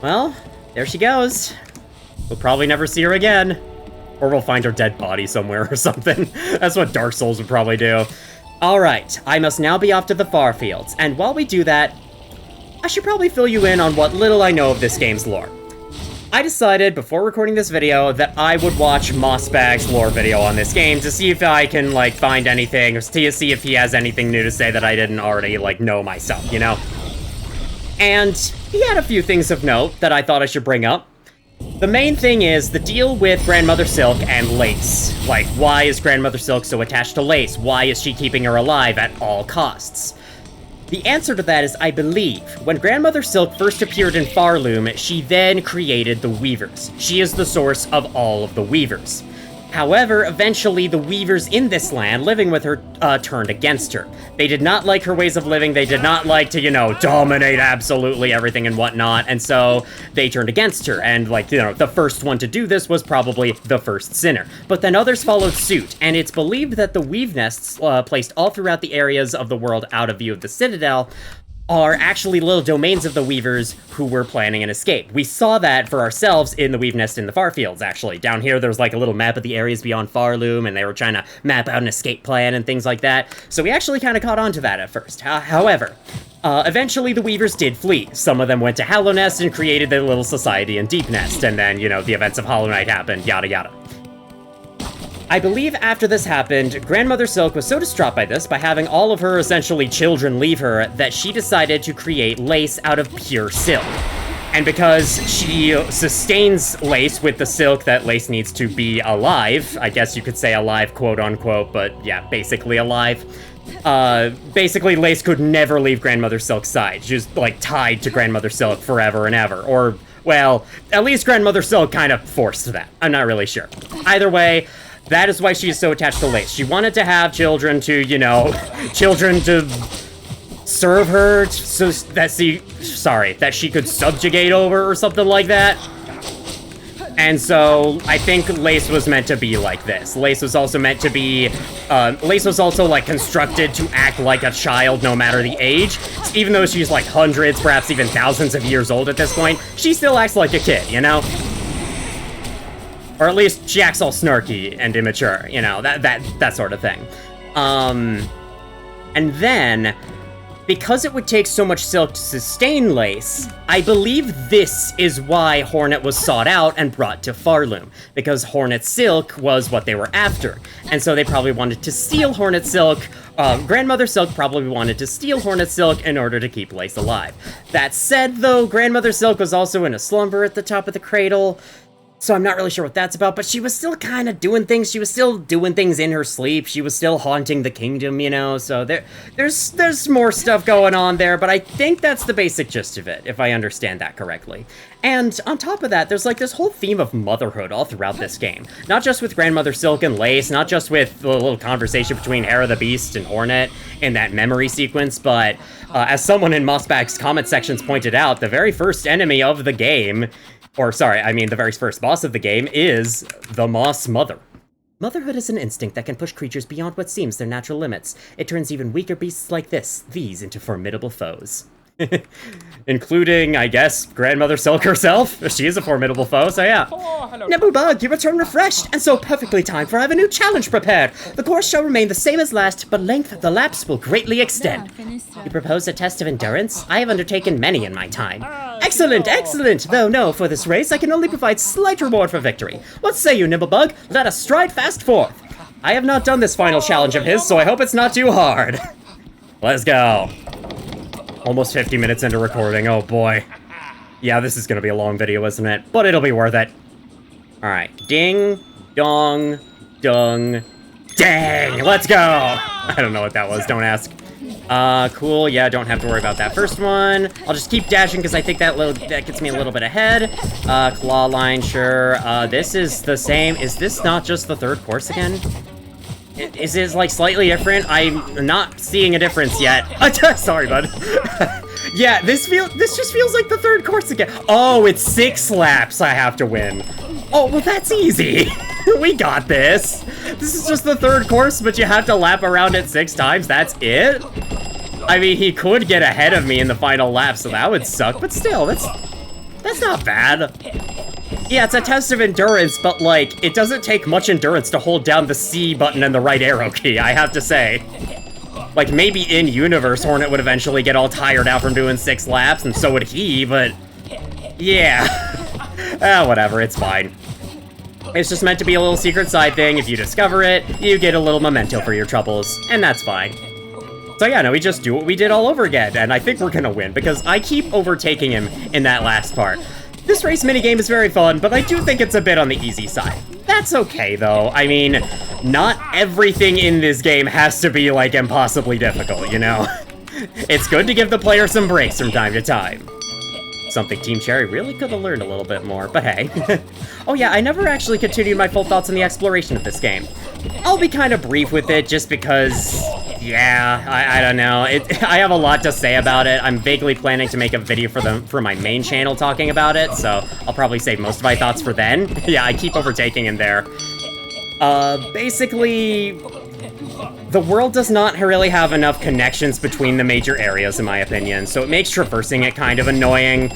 Well, there she goes. We'll probably never see her again. Or we'll find her dead body somewhere or something. That's what Dark Souls would probably do. Alright, I must now be off to the far fields, and while we do that, I should probably fill you in on what little I know of this game's lore. I decided, before recording this video, that I would watch Mossbag's lore video on this game to see if I can, like, find anything, or to see if he has anything new to say that I didn't already, like, know myself, you know? And he had a few things of note that I thought I should bring up. The main thing is the deal with Grandmother Silk and Lace. Like, why is Grandmother Silk so attached to Lace? Why is she keeping her alive at all costs? The answer to that is, I believe, when Grandmother Silk first appeared in Pharloom, she then created the Weavers. She is the source of all of the Weavers. However, eventually the Weavers in this land living with her turned against her. They did not like her ways of living, they did not like to, you know, dominate absolutely everything and whatnot, and so they turned against her, and, like, you know, the first one to do this was probably the first sinner. But then others followed suit, and it's believed that the weave nests placed all throughout the areas of the world out of view of the Citadel are actually little domains of the Weavers who were planning an escape. We saw that for ourselves in the Weave Nest in the Farfields, actually. Down here, there's like a little map of the areas beyond Pharloom, and they were trying to map out an escape plan and things like that. So we actually kind of caught on to that at first. However, eventually the Weavers did flee. Some of them went to Hollow Nest and created their little society in Deep Nest, and then, you know, the events of Hollow Knight happened, yada yada. I believe after this happened, Grandmother Silk was so distraught by this, by having all of her essentially children leave her, that she decided to create Lace out of pure silk. And because she sustains Lace with the silk that Lace needs to be alive, I guess you could say alive, quote unquote, but yeah, basically alive. Basically Lace could never leave Grandmother Silk's side. She was like tied to Grandmother Silk forever and ever, or, well, at least Grandmother Silk kind of forced that. I'm not really sure. Either way, that is why she is so attached to Lace. She wanted to have children to, you know, children to serve her so that she could subjugate over or something like that. And so I think Lace was meant to be like this. Lace was also meant to be, Lace was also like constructed to act like a child no matter the age. Even though she's like hundreds, perhaps even thousands of years old at this point, she still acts like a kid, you know? Or at least she acts all snarky and immature, you know, that sort of thing. And then, because it would take so much silk to sustain Lace, I believe this is why Hornet was sought out and brought to Pharloom, because Hornet Silk was what they were after. And so they probably wanted to steal Hornet Silk. Grandmother Silk probably wanted to steal Hornet Silk in order to keep Lace alive. That said, though, Grandmother Silk was also in a slumber at the top of the cradle, so I'm not really sure what that's about, but she was still kind of doing things. She was still doing things in her sleep. She was still haunting the kingdom, you know, so there's more stuff going on there, but I think that's the basic gist of it, if I understand that correctly. And on top of that, there's like this whole theme of motherhood all throughout this game. Not just with Grandmother Silk and Lace, not just with the little conversation between Hera the Beast and Hornet in that memory sequence, but as someone in Mossbag's comment sections pointed out, the very first enemy of the game, or sorry, I mean the very first boss of the game, is the Moss Mother. Motherhood is an instinct that can push creatures beyond what seems their natural limits. It turns even weaker beasts like these into formidable foes. Including, I guess, Grandmother Silk herself. She is a formidable foe, so yeah. Nibblebug, you return refreshed, and so perfectly timed, for I have a new challenge prepared. The course shall remain the same as last, but length of the lapse will greatly extend. You propose a test of endurance? I have undertaken many in my time. Excellent, excellent! Though no, for this race I can only provide slight reward for victory. What say you, Nibblebug? Let us stride fast forth. I have not done this final challenge of his, so I hope it's not too hard. Let's go. Almost 50 minutes into recording, oh boy. Yeah, this is gonna be a long video, isn't it? But it'll be worth it. Alright, ding, dong, dung, dang! Let's go! I don't know what that was, don't ask. Cool, yeah, don't have to worry about that first one. I'll just keep dashing because I think that gets me a little bit ahead. Claw line, sure. This is the same. Is this not just the third course again? Is it, like, slightly different? I'm not seeing a difference yet. Sorry, bud. Yeah, this just feels like the third course again. Oh, it's 6 laps I have to win. Oh, well, that's easy. We got this. This is just the third course, but you have to lap around it 6 times. That's it? I mean, he could get ahead of me in the final lap, so that would suck. But still, that's not bad. Yeah, it's a test of endurance, but, like, it doesn't take much endurance to hold down the C button and the right arrow key, I have to say. Like, maybe in universe, Hornet would eventually get all tired out from doing 6 laps, and so would he, but... yeah. Whatever, it's fine. It's just meant to be a little secret side thing. If you discover it, you get a little memento for your troubles, and that's fine. So yeah, no, we just do what we did all over again, and I think we're gonna win, because I keep overtaking him in that last part. This race minigame is very fun, but I do think it's a bit on the easy side. That's okay, though. I mean, not everything in this game has to be, like, impossibly difficult, you know? It's good to give the player some breaks from time to time. Something Team Cherry really could have learned a little bit more, but hey. Oh yeah, I never actually continued my full thoughts on the exploration of this game. I'll be kind of brief with it just because, yeah, I don't know. I have a lot to say about it. I'm vaguely planning to make a video for my main channel talking about it, so I'll probably save most of my thoughts for then. Yeah, I keep overtaking in there. Basically, the world does not really have enough connections between the major areas, in my opinion, so it makes traversing it kind of annoying.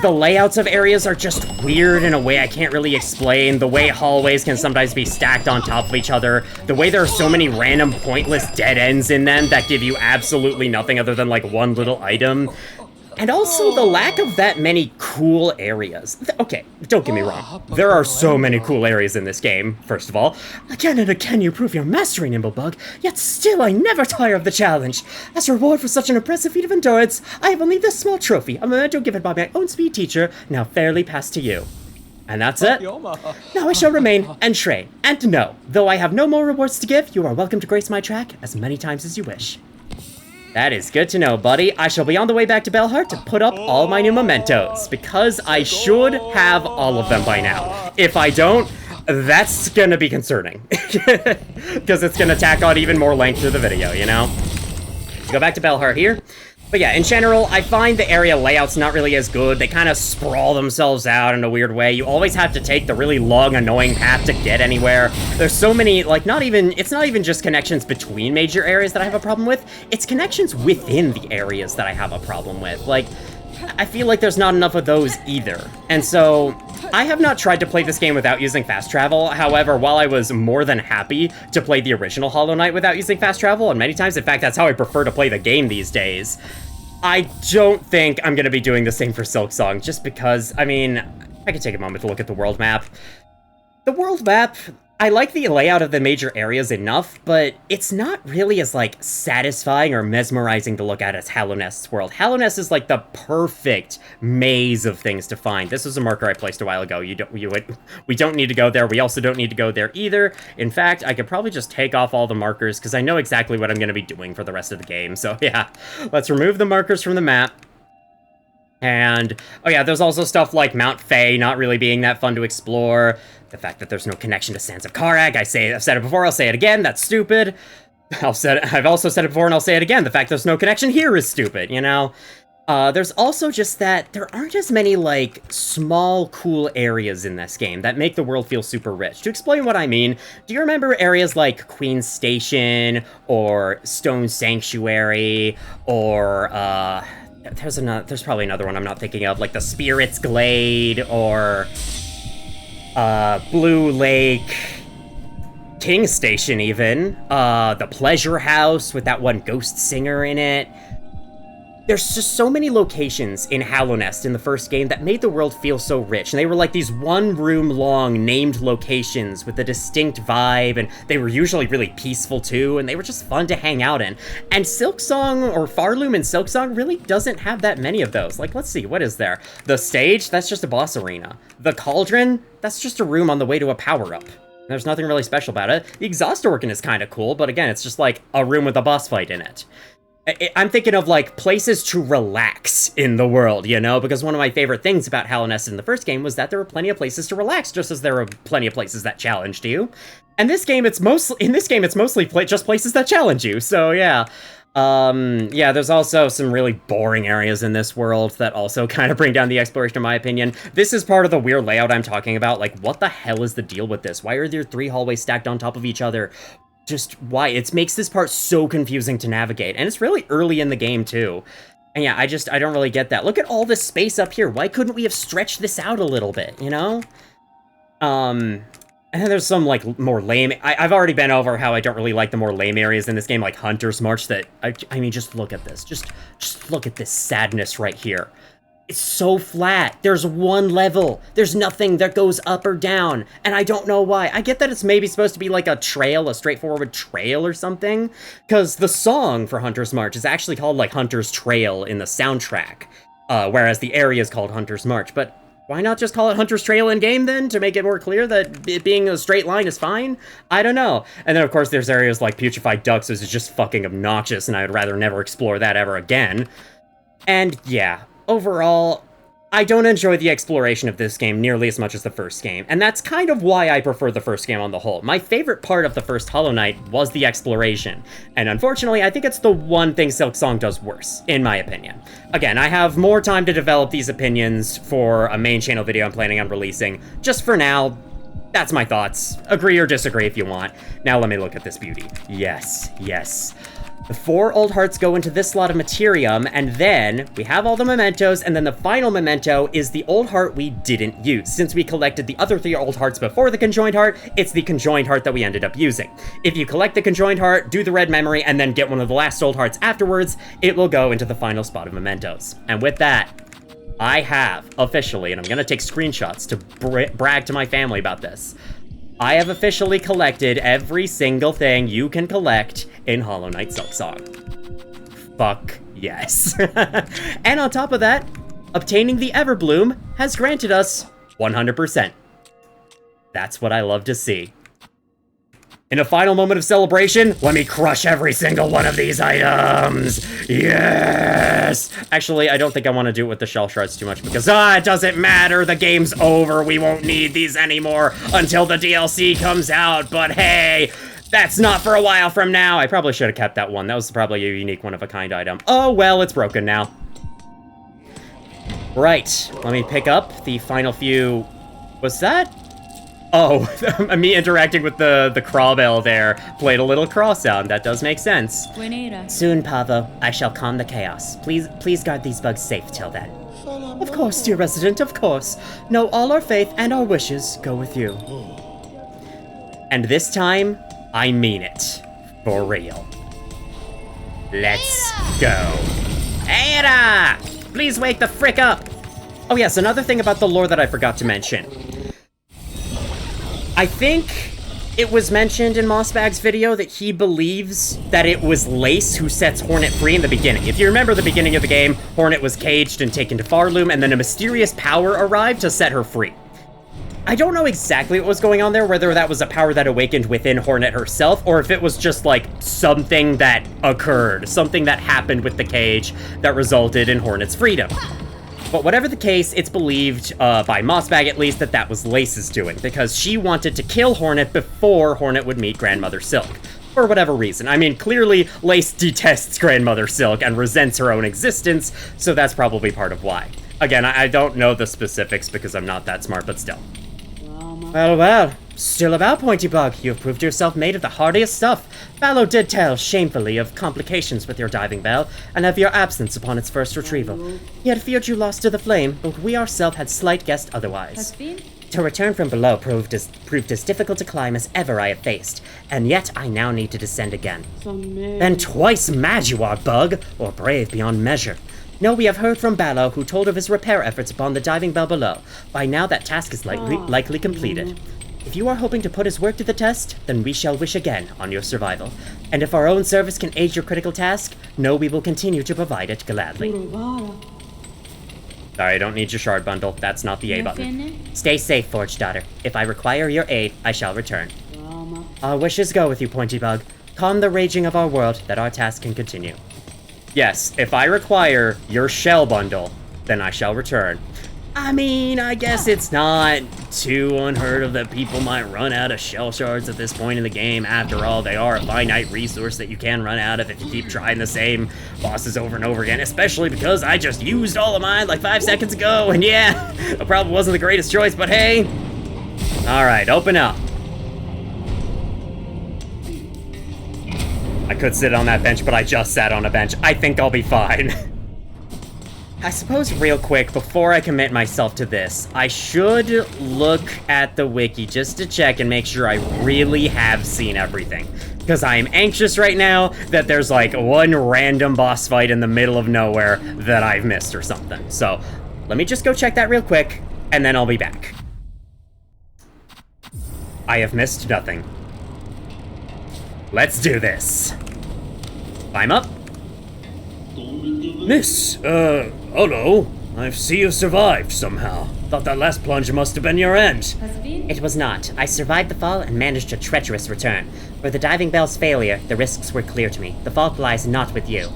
The layouts of areas are just weird in a way I can't really explain. The way hallways can sometimes be stacked on top of each other. The way there are so many random pointless dead ends in them that give you absolutely nothing other than, like, one little item. And also the lack of that many cool areas. Okay, don't get me wrong. There are so many cool areas in this game, first of all. Again and again you prove your mastery, Nimblebug, yet still I never tire of the challenge. As a reward for such an impressive feat of endurance, I have only this small trophy, a memento given by my own speed teacher, now fairly passed to you. And that's it. Now I shall remain and train, and to know, though I have no more rewards to give, you are welcome to grace my track as many times as you wish. That is good to know, buddy. I shall be on the way back to Bellheart to put up all my new mementos, because I should have all of them by now. If I don't, that's gonna be concerning. Because it's gonna tack on even more length to the video, you know? Let's go back to Bellheart here. But yeah, in general, I find the area layouts not really as good. They kind of sprawl themselves out in a weird way. You always have to take the really long, annoying path to get anywhere. There's so many, like, it's not even just connections between major areas that I have a problem with. It's connections within the areas that I have a problem with. Like, I feel like there's not enough of those either. And so, I have not tried to play this game without using fast travel. However, while I was more than happy to play the original Hollow Knight without using fast travel, and many times, in fact, that's how I prefer to play the game these days, I don't think I'm going to be doing the same for Silksong, just because, I mean, I could take a moment to look at the world map. The world map, I like the layout of the major areas enough, but it's not really as, like, satisfying or mesmerizing to look at as Hallow Nest's world. Hallow Nest is, like, the perfect maze of things to find. This was a marker I placed a while ago. We don't need to go there. We also don't need to go there either. In fact, I could probably just take off all the markers, because I know exactly what I'm going to be doing for the rest of the game. So, yeah, let's remove the markers from the map. And, oh yeah, there's also stuff like Mount Fae not really being that fun to explore. The fact that there's no connection to Sands of Karag. I've said it before, I'll say it again, that's stupid. I've also said it before and I'll say it again, the fact there's no connection here is stupid, you know? There's also just that there aren't as many, like, small, cool areas in this game that make the world feel super rich. To explain what I mean, do you remember areas like Queen's Station, or Stone Sanctuary, or, there's probably another one I'm not thinking of, like the Spirit's Glade, or Blue Lake, King Station even, the Pleasure House with that one ghost singer in it. There's just so many locations in Hallow Nest in the first game that made the world feel so rich, and they were like these one-room-long named locations with a distinct vibe, and they were usually really peaceful too, and they were just fun to hang out in. And Silksong, or Pharloom in Silksong, really doesn't have that many of those. Like, let's see, what is there? The stage? That's just a boss arena. The cauldron? That's just a room on the way to a power-up. There's nothing really special about it. The exhaust organ is kind of cool, but again, it's just like a room with a boss fight in it. I'm thinking of, like, places to relax in the world, you know? Because one of my favorite things about Hallownest in the first game was that there were plenty of places to relax, just as there were plenty of places that challenged you. And this game, it's mostly just places that challenge you, so yeah. Yeah, there's also some really boring areas in this world that also kind of bring down the exploration, in my opinion. This is part of the weird layout I'm talking about. Like, what the hell is the deal with this? Why are there 3 hallways stacked on top of each other? Just why? It makes this part so confusing to navigate, and it's really early in the game, too. And yeah, I don't really get that. Look at all this space up here. Why couldn't we have stretched this out a little bit, you know? And then there's some, like, more lame... I've already been over how I don't really like the more lame areas in this game, like Hunter's March, that... I mean, just look at this. Just look at this sadness right here. It's so flat. There's one level. There's nothing that goes up or down, and I don't know why. I get that it's maybe supposed to be like a trail, a straightforward trail or something, because the song for Hunter's March is actually called, like, Hunter's Trail in the soundtrack, whereas the area is called Hunter's March, but... why not just call it Hunter's Trail in-game, then, to make it more clear that it being a straight line is fine? I don't know. And then, of course, there's areas like Putrefied Ducks, which is just fucking obnoxious, and I would rather never explore that ever again. And, yeah, overall, I don't enjoy the exploration of this game nearly as much as the first game, and that's kind of why I prefer the first game on the whole. My favorite part of the first Hollow Knight was the exploration, and unfortunately, I think it's the one thing Silksong does worse, in my opinion. Again, I have more time to develop these opinions for a main channel video I'm planning on releasing. Just for now, that's my thoughts. Agree or disagree if you want. Now let me look at this beauty. Yes, yes. The 4 old hearts go into this slot of Materium, and then we have all the mementos, and then the final memento is the old heart we didn't use. Since we collected the other 3 old hearts before the conjoined heart, it's the conjoined heart that we ended up using. If you collect the conjoined heart, do the red memory, and then get one of the last old hearts afterwards, it will go into the final spot of mementos. And with that, I have officially, and I'm gonna take screenshots to brag to my family about this, I have officially collected every single thing you can collect in Hollow Knight Silksong. Fuck yes. And on top of that, obtaining the Everbloom has granted us 100%. That's what I love to see. In a final moment of celebration, let me crush every single one of these items! Yes! Actually, I don't think I want to do it with the shell shards too much because, it doesn't matter, the game's over, we won't need these anymore until the DLC comes out, but hey, that's not for a while from now. I probably should have kept that one. That was probably a unique one-of-a-kind item. Oh, well, it's broken now. Right, let me pick up the final few... What's that? Oh, me interacting with the crawbell there played a little craw sound. That does make sense. Soon, Pavo, I shall calm the chaos. Please guard these bugs safe till then. Of course, dear resident, of course. No, all our faith and our wishes go with you. And this time, I mean it. For real. Let's go. Ada! Please wake the frick up! Oh yes, another thing about the lore that I forgot to mention. I think it was mentioned in Mossbag's video that he believes that it was Lace who sets Hornet free in the beginning. If you remember the beginning of the game, Hornet was caged and taken to Pharloom, and then a mysterious power arrived to set her free. I don't know exactly what was going on there, whether that was a power that awakened within Hornet herself, or if it was just, like, something that occurred, something that happened with the cage that resulted in Hornet's freedom. But whatever the case, it's believed, by Mossbag at least, that that was Lace's doing, because she wanted to kill Hornet before Hornet would meet Grandmother Silk. For whatever reason. I mean, clearly, Lace detests Grandmother Silk and resents her own existence, so that's probably part of why. Again, I don't know the specifics because I'm not that smart, but still. Well, well. Still about, Pointy Bug. You have proved yourself made of the hardiest stuff. Fallow did tell, shamefully, of complications with your diving bell, and of your absence upon its first retrieval. He had feared you lost to the flame, but we ourselves had slight guessed otherwise. To return from below proved as difficult to climb as ever I have faced, and yet I now need to descend again. Then twice mad you are, Bug, or brave beyond measure. No, we have heard from Ballo, who told of his repair efforts upon the diving bell below. By now that task is likely completed. If you are hoping to put his work to the test, then we shall wish again on your survival. And if our own service can aid your critical task, know we will continue to provide it gladly. Sorry, I don't need your shard bundle. That's not the A button. Stay safe, Forge Daughter. If I require your aid, I shall return. Our wishes go with you, Pointy Bug. Calm the raging of our world, that our task can continue. Yes, if I require your shell bundle, then I shall return. I mean, I guess it's not too unheard of that people might run out of shell shards at this point in the game. After all, they are a finite resource that you can run out of if you keep trying the same bosses over and over again, especially because I just used all of mine like 5 seconds ago, and yeah, it probably wasn't the greatest choice, but hey. Alright, open up. I could sit on that bench, but I just sat on a bench. I think I'll be fine. I suppose real quick, before I commit myself to this, I should look at the wiki just to check and make sure I really have seen everything. Because I am anxious right now that there's like one random boss fight in the middle of nowhere that I've missed or something. So, let me just go check that real quick, and then I'll be back. I have missed nothing. Let's do this. Climb up. Miss, hello. I see you survived somehow. Thought that last plunge must have been your end. It was not. I survived the fall and managed a treacherous return. For the diving bell's failure, the risks were clear to me. The fault lies not with you.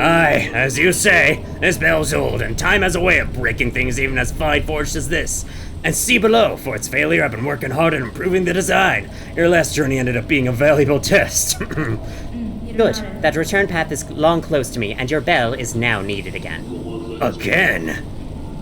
Aye, as you say, this bell's old, and time has a way of breaking things even as fine-forged as this. And see below, for its failure, I've been working hard at improving the design. Your last journey ended up being a valuable test. Good. That return path is long close to me, and your bell is now needed again. Again?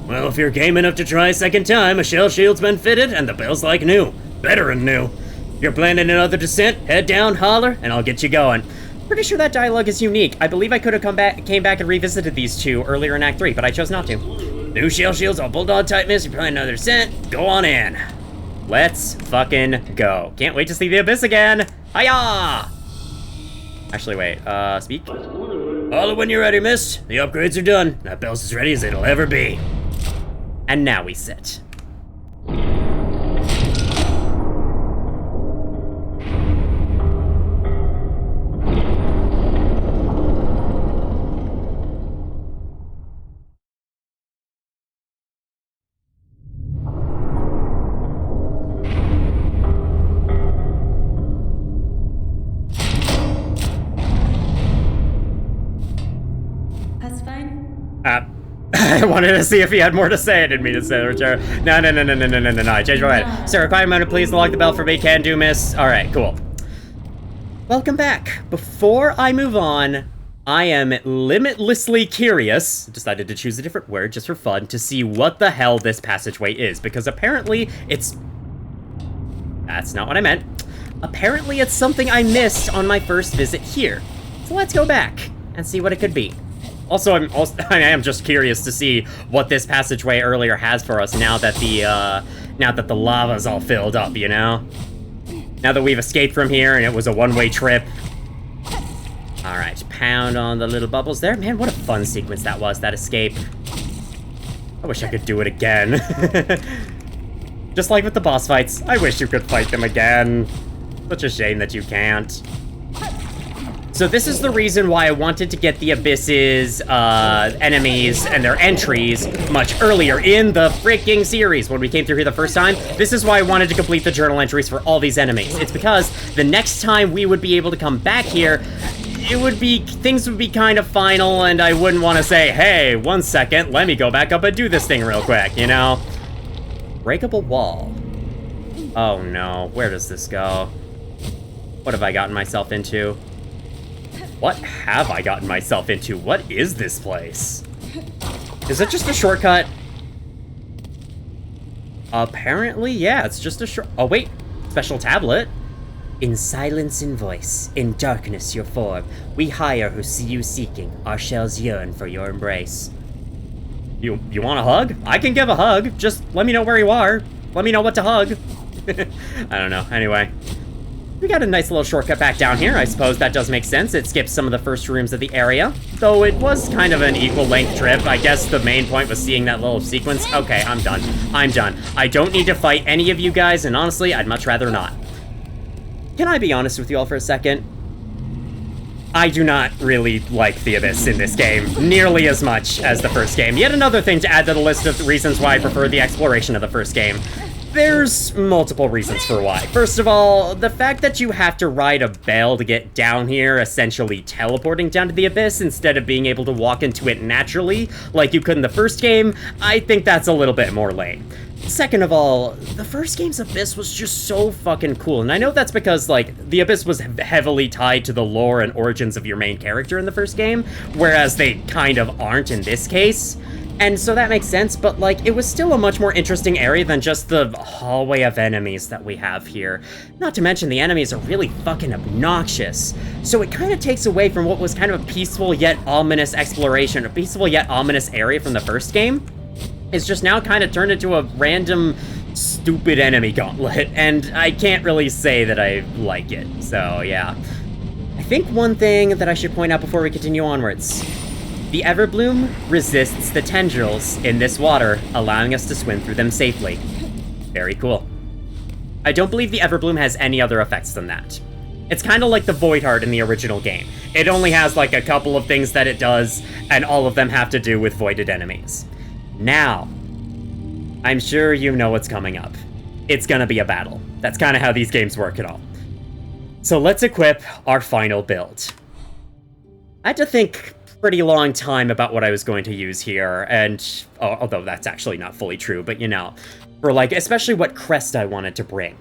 Well, if you're game enough to try a second time, a shell shield's been fitted, and the bell's like new. Better than new. If you're planning another descent, head down, holler, and I'll get you going. Pretty sure that dialogue is unique. I believe I could have came back and revisited these two earlier in Act 3, but I chose not to. New shell shields, all bulldog type miss, you're planning another descent, go on in. Let's fucking go. Can't wait to see the abyss again. Hiya! Actually, wait, speak? Holler when you're ready, miss. The upgrades are done. That bell's as ready as it'll ever be. And now we sit. I wanted to see if he had more to say. I didn't mean to say the No, I changed my mind. Sir, require a moment, please unlock the bell for me. Can do, miss. Alright, cool. Welcome back. Before I move on, I am limitlessly curious, decided to choose a different word just for fun, to see what the hell this passageway is, because apparently it's... That's not what I meant. Apparently it's something I missed on my first visit here. So let's go back and see what it could be. Also, I am just curious to see what this passageway earlier has for us now that the lava's all filled up, you know? Now that we've escaped from here and it was a one-way trip. Alright, pound on the little bubbles there. Man, what a fun sequence that was, that escape. I wish I could do it again. Just like with the boss fights, I wish you could fight them again. Such a shame that you can't. So this is the reason why I wanted to get the Abyss's enemies and their entries much earlier in the freaking series when we came through here the first time. This is why I wanted to complete the journal entries for all these enemies. It's because the next time we would be able to come back here, things would be kind of final, and I wouldn't want to say, hey, 1 second, let me go back up and do this thing real quick, you know? Breakable wall. Oh no, where does this go? What have I gotten myself into? What have I gotten myself into? What is this place? Is it just a shortcut? Apparently, yeah, it's just a short... Oh, wait. Special tablet. In silence and voice, in darkness your form, we hire who see you seeking, our shells yearn for your embrace. You want a hug? I can give a hug. Just let me know where you are. Let me know what to hug. I don't know. Anyway. We got a nice little shortcut back down here. I suppose that does make sense. It skips some of the first rooms of the area, though it was kind of an equal length trip. I guess the main point was seeing that little sequence. Okay, I'm done. I'm done. I don't need to fight any of you guys, and honestly, I'd much rather not. Can I be honest with you all for a second? I do not really like the Abyss in this game nearly as much as the first game. Yet another thing to add to the list of reasons why I prefer the exploration of the first game. There's multiple reasons for why. First of all, the fact that you have to ride a bell to get down here, essentially teleporting down to the abyss instead of being able to walk into it naturally, like you could in the first game, I think that's a little bit more lame. Second of all, the first game's abyss was just so fucking cool, and I know that's because, like, the abyss was heavily tied to the lore and origins of your main character in the first game, whereas they kind of aren't in this case. And so that makes sense, but, like, it was still a much more interesting area than just the hallway of enemies that we have here. Not to mention the enemies are really fucking obnoxious. So it kind of takes away from what was kind of a peaceful yet ominous exploration, a peaceful yet ominous area from the first game. It's just now kind of turned into a random, stupid enemy gauntlet, and I can't really say that I like it, so yeah. I think one thing that I should point out before we continue onwards. The Everbloom resists the tendrils in this water, allowing us to swim through them safely. Very cool. I don't believe the Everbloom has any other effects than that. It's kind of like the Void Heart in the original game. It only has like a couple of things that it does, and all of them have to do with voided enemies. Now, I'm sure you know what's coming up. It's gonna be a battle. That's kind of how these games work and all. So let's equip our final build. I had to think pretty long time about what I was going to use here, and although that's actually not fully true, but you know, for like, especially what crest I wanted to bring.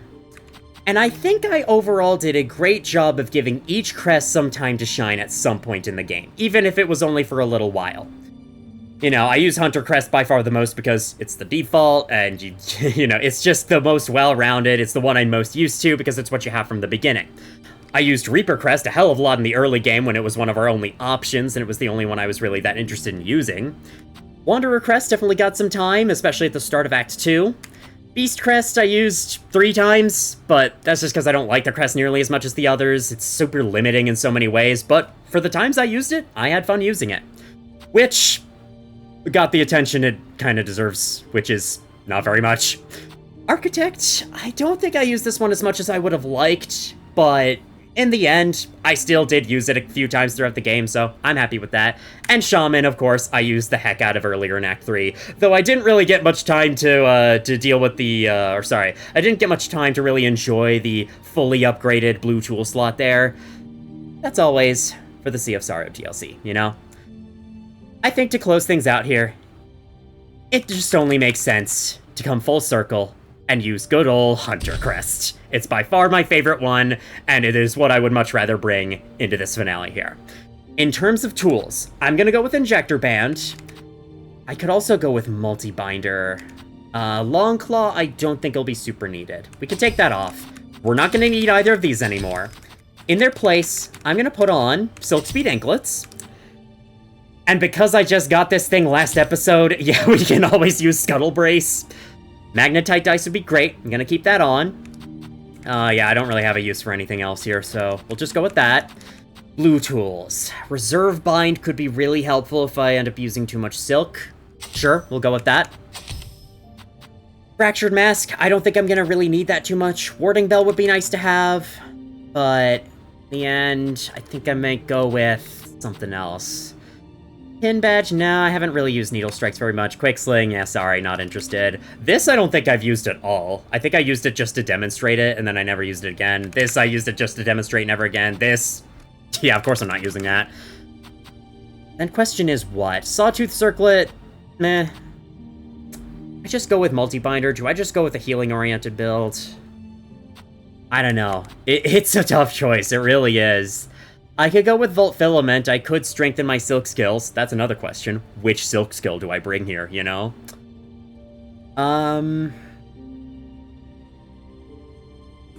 And I think I overall did a great job of giving each crest some time to shine at some point in the game, even if it was only for a little while. You know, I use Hunter Crest by far the most because it's the default, and you know, it's just the most well-rounded, it's the one I'm most used to because it's what you have from the beginning. I used Reaper Crest a hell of a lot in the early game when it was one of our only options, and it was the only one I was really that interested in using. Wanderer Crest definitely got some time, especially at the start of Act 2. Beast Crest I used 3 times, but that's just because I don't like the crest nearly as much as the others. It's super limiting in so many ways, but for the times I used it, I had fun using it. Which got the attention it kind of deserves, which is not very much. Architect, I don't think I used this one as much as I would have liked, but in the end, I still did use it a few times throughout the game, so I'm happy with that. And Shaman, of course, I used the heck out of earlier in Act 3, though I didn't really get much time to deal with the, I didn't get much time to really enjoy the fully upgraded blue tool slot there. That's always for the Sea of Sorrow DLC, you know? I think to close things out here, it just only makes sense to come full circle and use good ol' Hunter Crest. It's by far my favorite one, and it is what I would much rather bring into this finale here. In terms of tools, I'm gonna go with Injector Band. I could also go with Multi-Binder. Long Claw, I don't think it'll be super needed. We can take that off. We're not gonna need either of these anymore. In their place, I'm gonna put on Silk Speed Anklets. And because I just got this thing last episode, yeah, we can always use Scuttle Brace. Magnetite Dice would be great. I'm gonna keep that on. Yeah, I don't really have a use for anything else here, so we'll just go with that. Blue tools. Reserve Bind could be really helpful if I end up using too much silk. Sure, we'll go with that. Fractured Mask, I don't think I'm gonna really need that too much. Warding Bell would be nice to have, but in the end, I think I might go with something else. Pin Badge, no, I haven't really used Needle Strikes very much. Quick Sling, yeah, sorry, not interested. This I don't think I've used at all. I think I used it just to demonstrate it, and then I never used it again. This, I used it just to demonstrate, never again. This, yeah, of course I'm not using that. Then question is what? Sawtooth Circlet, meh. I just go with Multi-Binder. Do I just go with a healing-oriented build? I don't know. It's a tough choice, it really is. I could go with Volt Filament, I could strengthen my silk skills. That's another question. Which silk skill do I bring here, you know?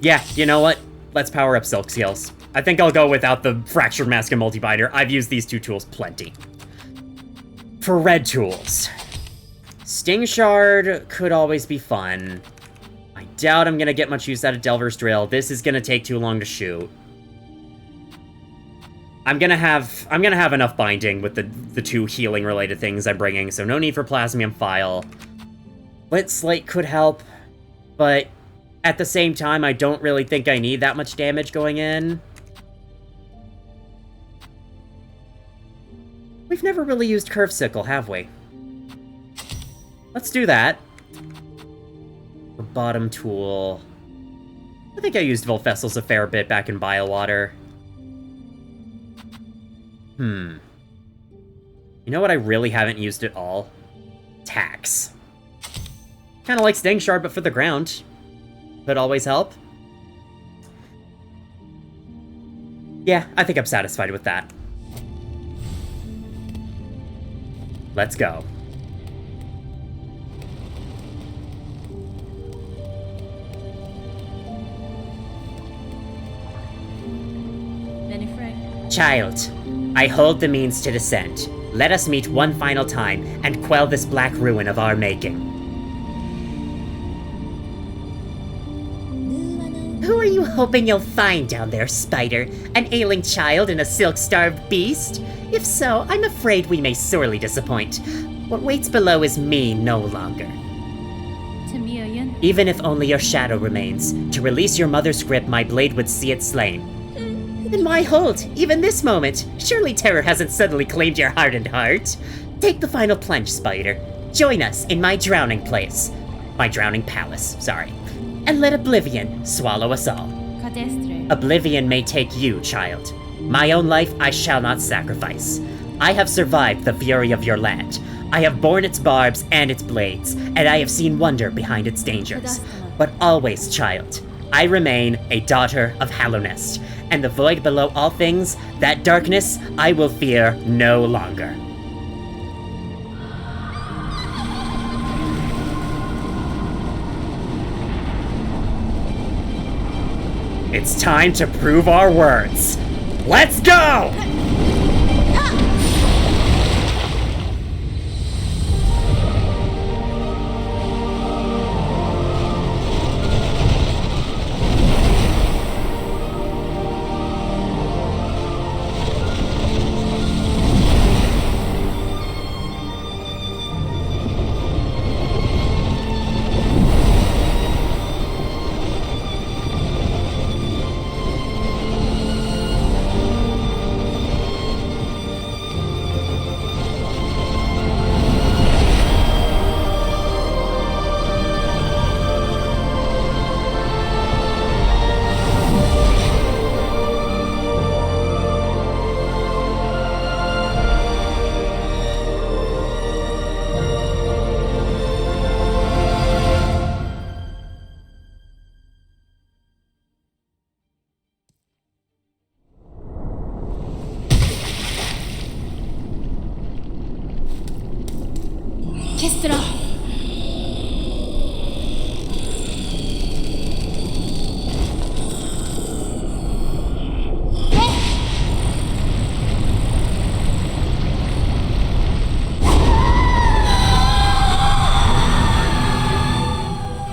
Yeah, you know what? Let's power up silk skills. I think I'll go without the Fractured Mask and Multi-Binder. I've used these two tools plenty. For red tools, Sting Shard could always be fun. I doubt I'm gonna get much use out of Delver's Drill. This is gonna take too long to shoot. I'm gonna have enough binding with the two healing related things I'm bringing, so no need for Plasmium File. Lit Slate could help, but at the same time, I don't really think I need that much damage going in. We've never really used Curve Sickle, have we? Let's do that. For bottom tool... I think I used Volfestals a fair bit back in Biowater. You know what I really haven't used at all? Tax. Kinda like Sting Shard, but for the ground. Could always help. Yeah, I think I'm satisfied with that. Let's go. Child, I hold the means to descend. Let us meet one final time and quell this black ruin of our making. Who are you hoping you'll find down there, Spider? An ailing child and a silk-starved beast? If so, I'm afraid we may sorely disappoint. What waits below is me no longer. Even if only your shadow remains, to release your mother's grip, my blade would see it slain. And why hold, even this moment? Surely terror hasn't suddenly claimed your hardened heart. Take the final plunge, Spider. Join us in my drowning place. My drowning palace, sorry. And let oblivion swallow us all. Oblivion may take you, child. My own life I shall not sacrifice. I have survived the fury of your land. I have borne its barbs and its blades, and I have seen wonder behind its dangers. But always, child, I remain a daughter of Hallownest, and the void below all things, that darkness, I will fear no longer. It's time to prove our words. Let's go!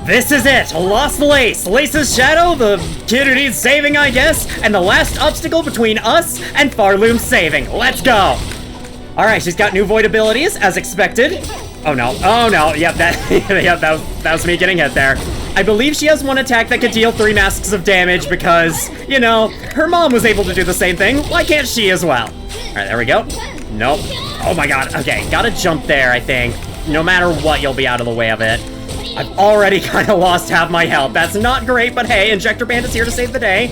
This is it! Lost Lace! Lace's shadow, the kid who needs saving, I guess, and the last obstacle between us and Pharloom saving. Let's go! Alright, she's got new void abilities, as expected. Oh no, yep, that was me getting hit there. I believe she has one attack that could deal 3 masks of damage because, you know, her mom was able to do the same thing. Why can't she as well? Alright, there we go. Nope. Oh my god, okay, gotta jump there, I think. No matter what, you'll be out of the way of it. I've already kind of lost half my health. That's not great, but hey, Injector Bandit's here to save the day.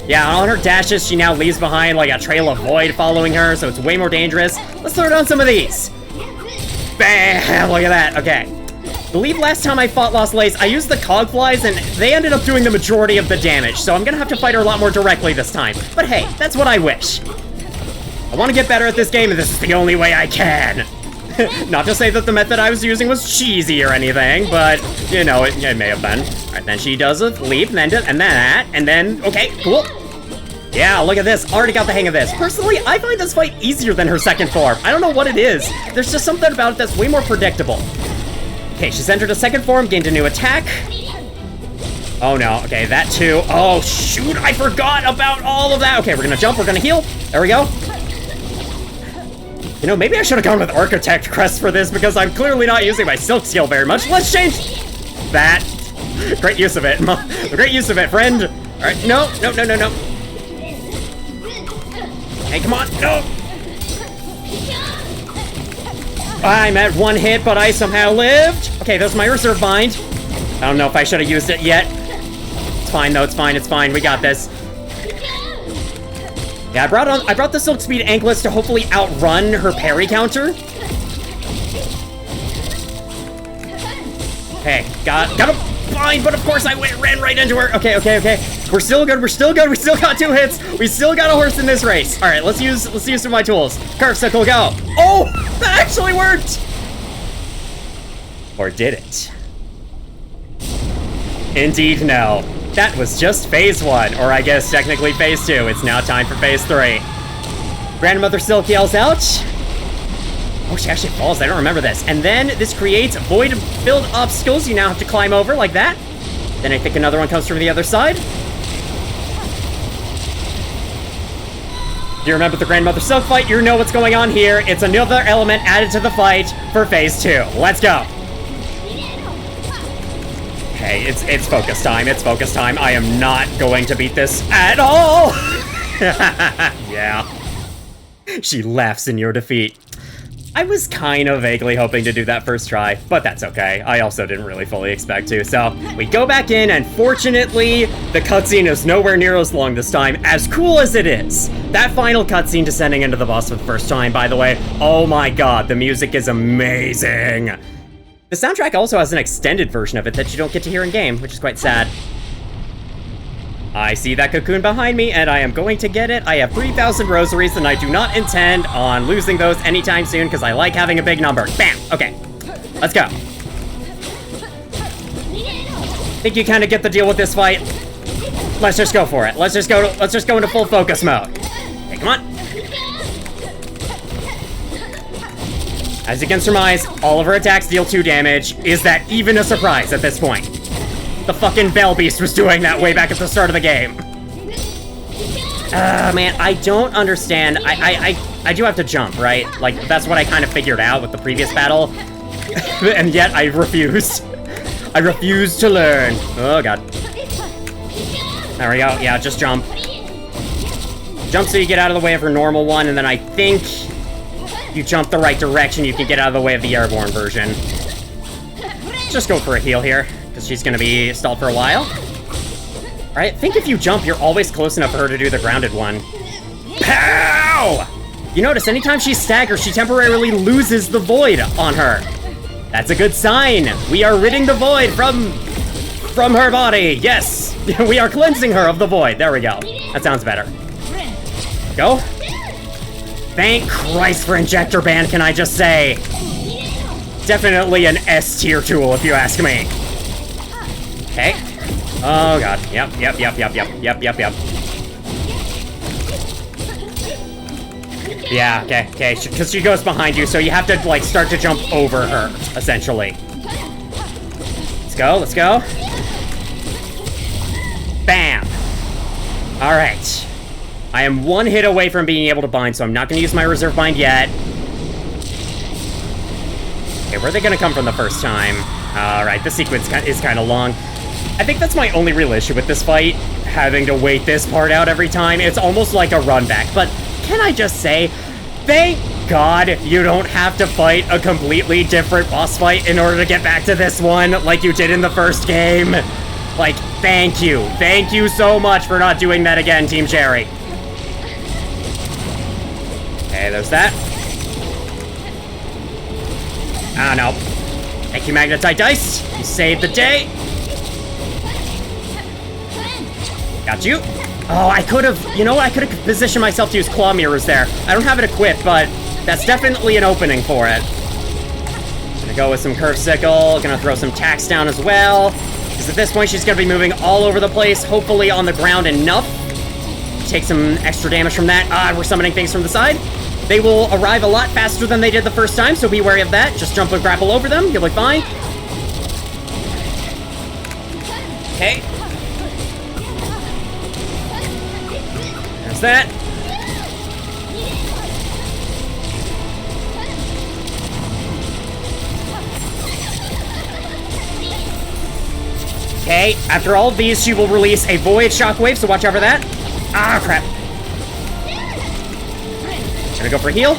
Yeah, on her dashes, she now leaves behind like a trail of void following her, so it's way more dangerous. Let's throw down some of these. Bam! Look at that. Okay. I believe last time I fought Lost Lace, I used the Cogflies, and they ended up doing the majority of the damage, so I'm gonna have to fight her a lot more directly this time. But hey, that's what I wish. I want to get better at this game, and this is the only way I can. Not to say that the method I was using was cheesy or anything, but, you know, it may have been. Alright, then she does a leap, and then, okay, cool. Yeah, look at this, already got the hang of this. Personally, I find this fight easier than her second form. I don't know what it is. There's just something about it that's way more predictable. Okay, she's entered a second form, gained a new attack. Oh no, okay, that too. Oh shoot, I forgot about all of that. Okay, we're gonna jump, we're gonna heal. There we go. You know, maybe I should have gone with Architect Crest for this because I'm clearly not using my Silk skill very much. Let's change that. Great use of it. Great use of it, friend. All right, no. Hey, come on, no. I'm at 1 hit, but I somehow lived. Okay, there's my Reserve Bind. don't know if I should have used it yet. It's fine though, it's fine, we got this. Yeah, I brought the Silk Speed Anklets to hopefully outrun her parry counter. Okay, got him. Fine, but of course I ran right into her. Okay. We're still good. We still got 2 hits. We still got a horse in this race. All right, let's use some of my tools. Curve Sickle, go. Oh, that actually worked. Or did it? Indeed, no. That was just phase 1, or I guess technically phase 2. It's now time for phase 3. Grandmother Silk yells out. Oh, she actually falls. I don't remember this. And then this creates void-filled obstacles you now have to climb over like that. Then I think another one comes from the other side. Do you remember the Grandmother Silk fight? You know what's going on here. It's another element added to the fight for phase 2. Let's go. Okay, it's focus time. It's focus time. I am not going to beat this at all. Yeah. She laughs in your defeat. I was kind of vaguely hoping to do that first try, but that's okay. I also didn't really fully expect to. So we go back in, and fortunately, the cutscene is nowhere near as long this time, as cool as it is. That final cutscene descending into the boss for the first time, by the way, oh my god, the music is amazing. The soundtrack also has an extended version of it that you don't get to hear in-game, which is quite sad. I see that cocoon behind me, and I am going to get it. I have 3,000 rosaries, and I do not intend on losing those anytime soon, because I like having a big number. Bam! Okay. Let's go. Think you kind of get the deal with this fight? Let's just go for it. Let's just go into full focus mode. Okay, come on. As you can surmise, all of her attacks deal 2 damage. Is that even a surprise at this point? The fucking Bell Beast was doing that way back at the start of the game. Man, I don't understand. I do have to jump, right? Like, that's what I kind of figured out with the previous battle. And yet, I refused. I refused to learn. Oh, God. There we go. Yeah, just jump. Jump so you get out of the way of her normal one, and then I think you jump the right direction, you can get out of the way of the airborne version. Just go for a heal here, because she's going to be stalled for a while. Alright, I think if you jump, you're always close enough for her to do the grounded one. Pow! You notice, anytime she staggers, she temporarily loses the void on her. That's a good sign. We are ridding the void from her body. Yes, we are cleansing her of the void. There we go. That sounds better. Go. Thank Christ for Injector Band, can I just say? Definitely an S-tier tool, if you ask me. Okay. Oh, God. Yep. Yeah, okay, because she goes behind you, so you have to, like, start to jump over her, essentially. Let's go. Bam! Alright. I am 1 hit away from being able to bind, so I'm not going to use my reserve bind yet. Okay, where are they going to come from the first time? Alright, this sequence is kind of long. I think that's my only real issue with this fight, having to wait this part out every time. It's almost like a run back, but can I just say, thank God you don't have to fight a completely different boss fight in order to get back to this one like you did in the first game. Like, thank you. Thank you so much for not doing that again, Team Cherry. Okay, there's that. Ah, no. Thank you, Magnetite Dice. You saved the day. Got you. Oh, I could have, you know what? I could have positioned myself to use Claw Mirrors there. I don't have it equipped, but that's definitely an opening for it. Gonna go with some Curve Sickle. Gonna throw some tacks down as well. Because at this point, she's gonna be moving all over the place, hopefully on the ground enough. Take some extra damage from that. Ah, we're summoning things from the side. They will arrive a lot faster than they did the first time, so be wary of that. Just jump and grapple over them. You'll be fine. Okay. There's that. Okay, after all of these, she will release a Void Shockwave, so watch out for that. Ah, crap. Gonna go for a heal.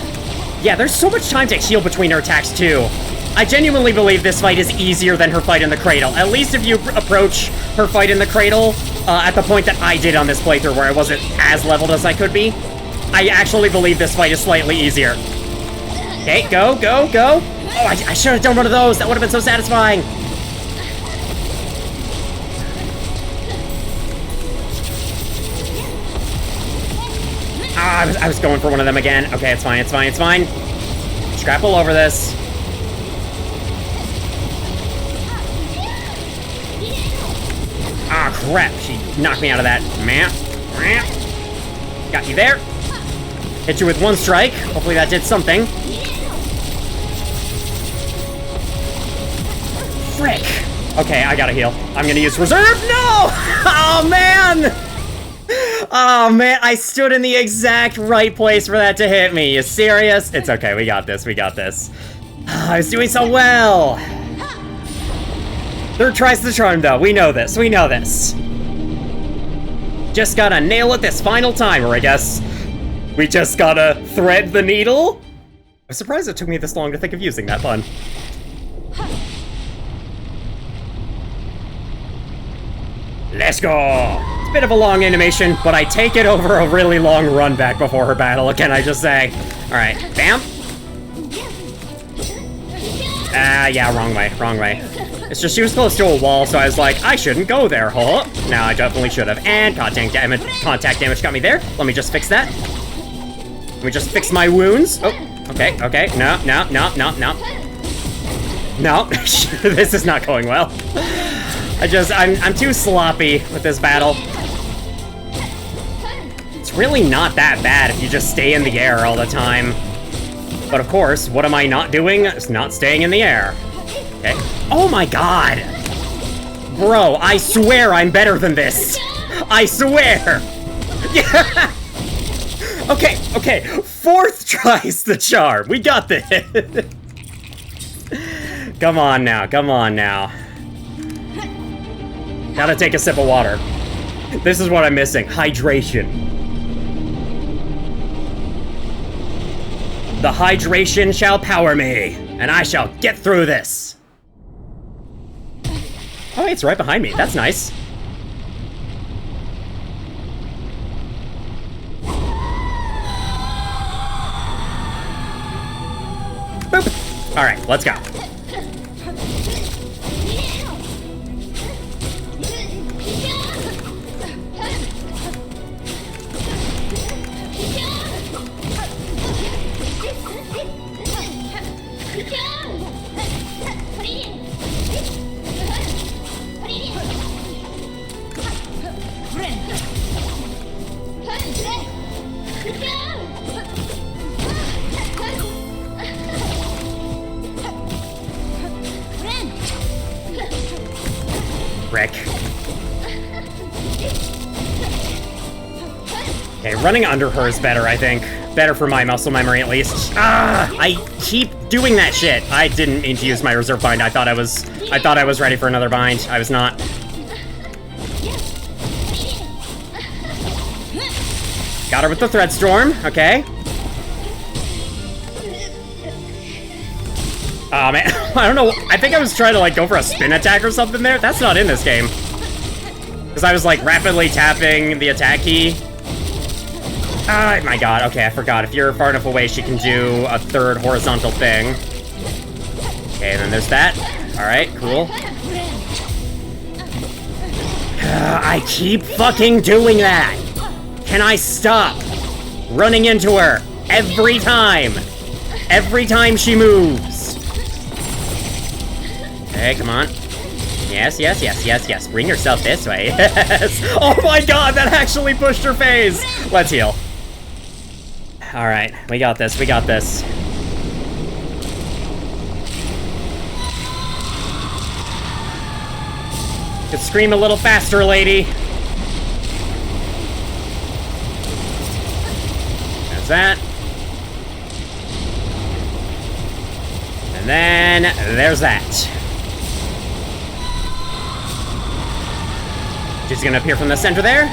Yeah, there's so much time to heal between her attacks, too. I genuinely believe this fight is easier than her fight in the cradle. At least if you approach her fight in the cradle at the point that I did on this playthrough where I wasn't as leveled as I could be. I actually believe this fight is slightly easier. Okay, go, go, go. Oh, I should have done one of those. That would have been so satisfying. Ah, I was going for one of them again. Okay, it's fine, it's fine, it's fine. Scrapple over this. Ah, crap. She knocked me out of that. Got you there. Hit you with one strike. Hopefully that did something. Frick. Okay, I gotta heal. I'm gonna use reserve. No! Oh, man! Oh, man, I stood in the exact right place for that to hit me. You serious? It's okay, we got this, we got this. I was doing so well. Third tries the charm, though. We know this, we know this. Just gotta nail it this final time, or I guess we just gotta thread the needle? I'm surprised it took me this long to think of using that pun. Let's go! It's a bit of a long animation, but I take it over a really long run back before her battle, can I just say? Alright, bam. Yeah, wrong way, wrong way. It's just she was close to a wall, so I was like, I shouldn't go there, huh? No, I definitely should have. And contact damage got me there. Let me just fix that. Let me just fix my wounds. Oh, okay, okay. No, no, no, no, no. No, this is not going well. I'm too sloppy with this battle. It's really not that bad if you just stay in the air all the time. But of course, what am I not doing? It's not staying in the air. Okay. Oh my god! Bro, I swear I'm better than this. I swear! Yeah! Okay, okay. Fourth tries the charm. We got this. Come on now, come on now. Gotta take a sip of water. This is what I'm missing. Hydration. The hydration shall power me, and I shall get through this. Oh, it's right behind me. That's nice. Boop. All right, let's go. Rick. Okay, running under her is better, I think. Better for my muscle memory, at least. Ah! I keep doing that shit. I didn't mean to use my reserve bind. I thought I was ready for another bind. I was not. Got her with the thread storm. Okay. Oh man, I don't know. I think I was trying to like go for a spin attack or something there. That's not in this game. Because I was like rapidly tapping the attack key. Oh my god, okay, I forgot. If you're far enough away, she can do a third horizontal thing. Okay, then there's that. Alright, cool. I keep fucking doing that! Can I stop running into her every time? Every time she moves. Okay, come on. Yes, yes, yes, yes, yes. Bring yourself this way. Yes. Oh my god, that actually pushed her phase. Let's heal. Alright, we got this, we got this. Could scream a little faster, lady. There's that. And then there's that. She's gonna appear from the center there.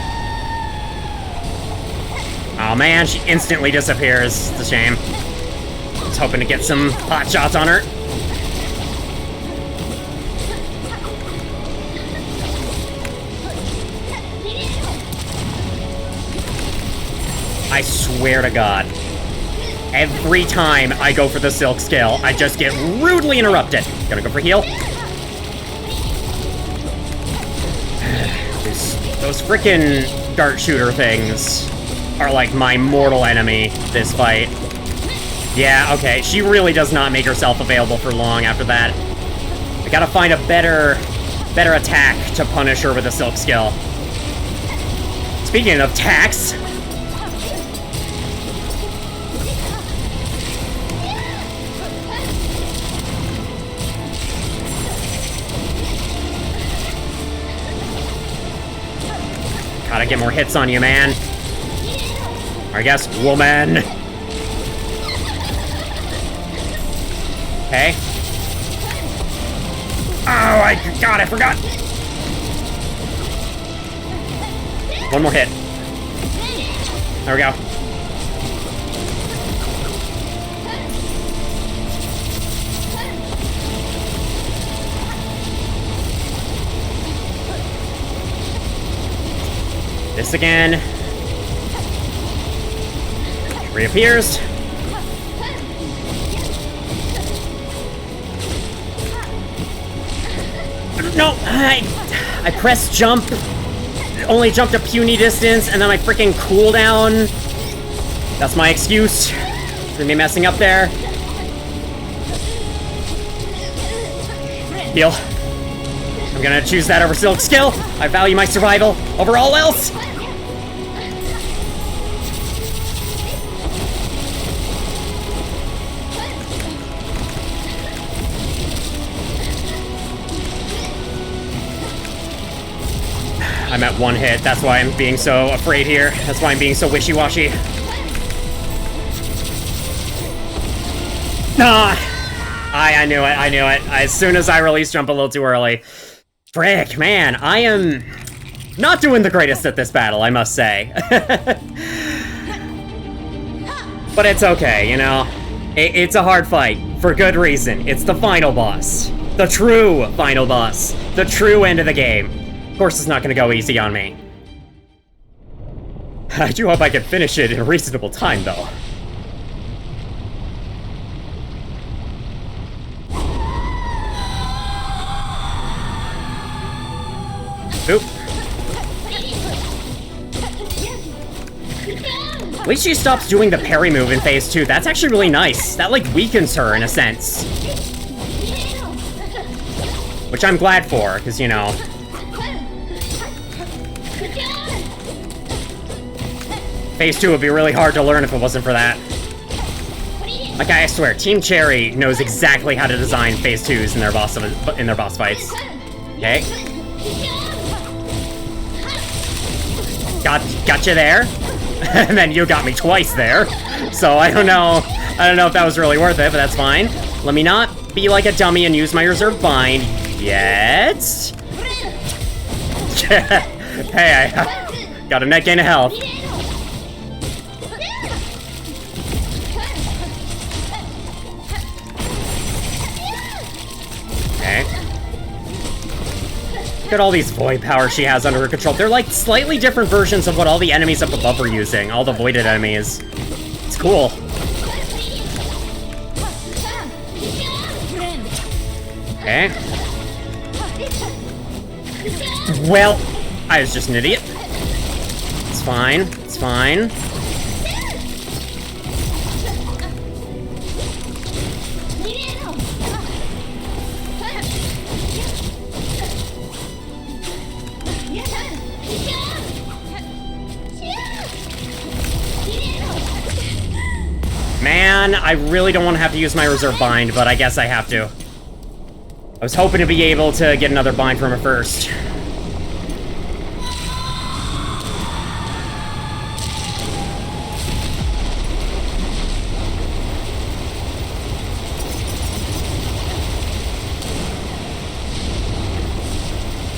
Oh man, she instantly disappears. It's a shame. I was hoping to get some pot shots on her. I swear to God. Every time I go for the silk skill, I just get rudely interrupted. Gonna go for heal. Those frickin' dart shooter things are like my mortal enemy this fight. Yeah, okay, she really does not make herself available for long after that. I gotta find a better attack to punish her with a silk skill. Speaking of attacks... Gotta get more hits on you, man. Or I guess, woman. Okay. Oh, God, I forgot. One more hit. There we go. This again. Reappears. No, I pressed jump. Only jumped a puny distance, and then my freaking cooldown. That's my excuse for me messing up there. Heal. I'm gonna choose that over silk skill. I value my survival over all else. I'm at one hit. That's why I'm being so afraid here. That's why I'm being so wishy-washy. Ah! I knew it. As soon as I released jump a little too early. Frick, man, I am not doing the greatest at this battle, I must say. But it's okay, you know? It's a hard fight, for good reason. It's the final boss. The true final boss. The true end of the game. Of course, it's not gonna go easy on me. I do hope I can finish it in a reasonable time, though. Oop. At least she stops doing the parry move in phase 2. That's actually really nice. That, like, weakens her in a sense. Which I'm glad for, because, you know... Phase 2 would be really hard to learn if it wasn't for that. Like, I swear, Team Cherry knows exactly how to design phase 2s in their boss fights. Okay. Got you there. And then you got me twice there. So I don't know if that was really worth it, but that's fine. Let me not be like a dummy and use my reserve bind yet. Hey, I got a net gain of health. Okay. Look at all these void powers she has under her control. They're like slightly different versions of what all the enemies up above are using. All the voided enemies. It's cool. Okay. Well, I was just an idiot. It's fine. It's fine. Man, I really don't want to have to use my reserve bind, but I guess I have to. I was hoping to be able to get another bind from her first.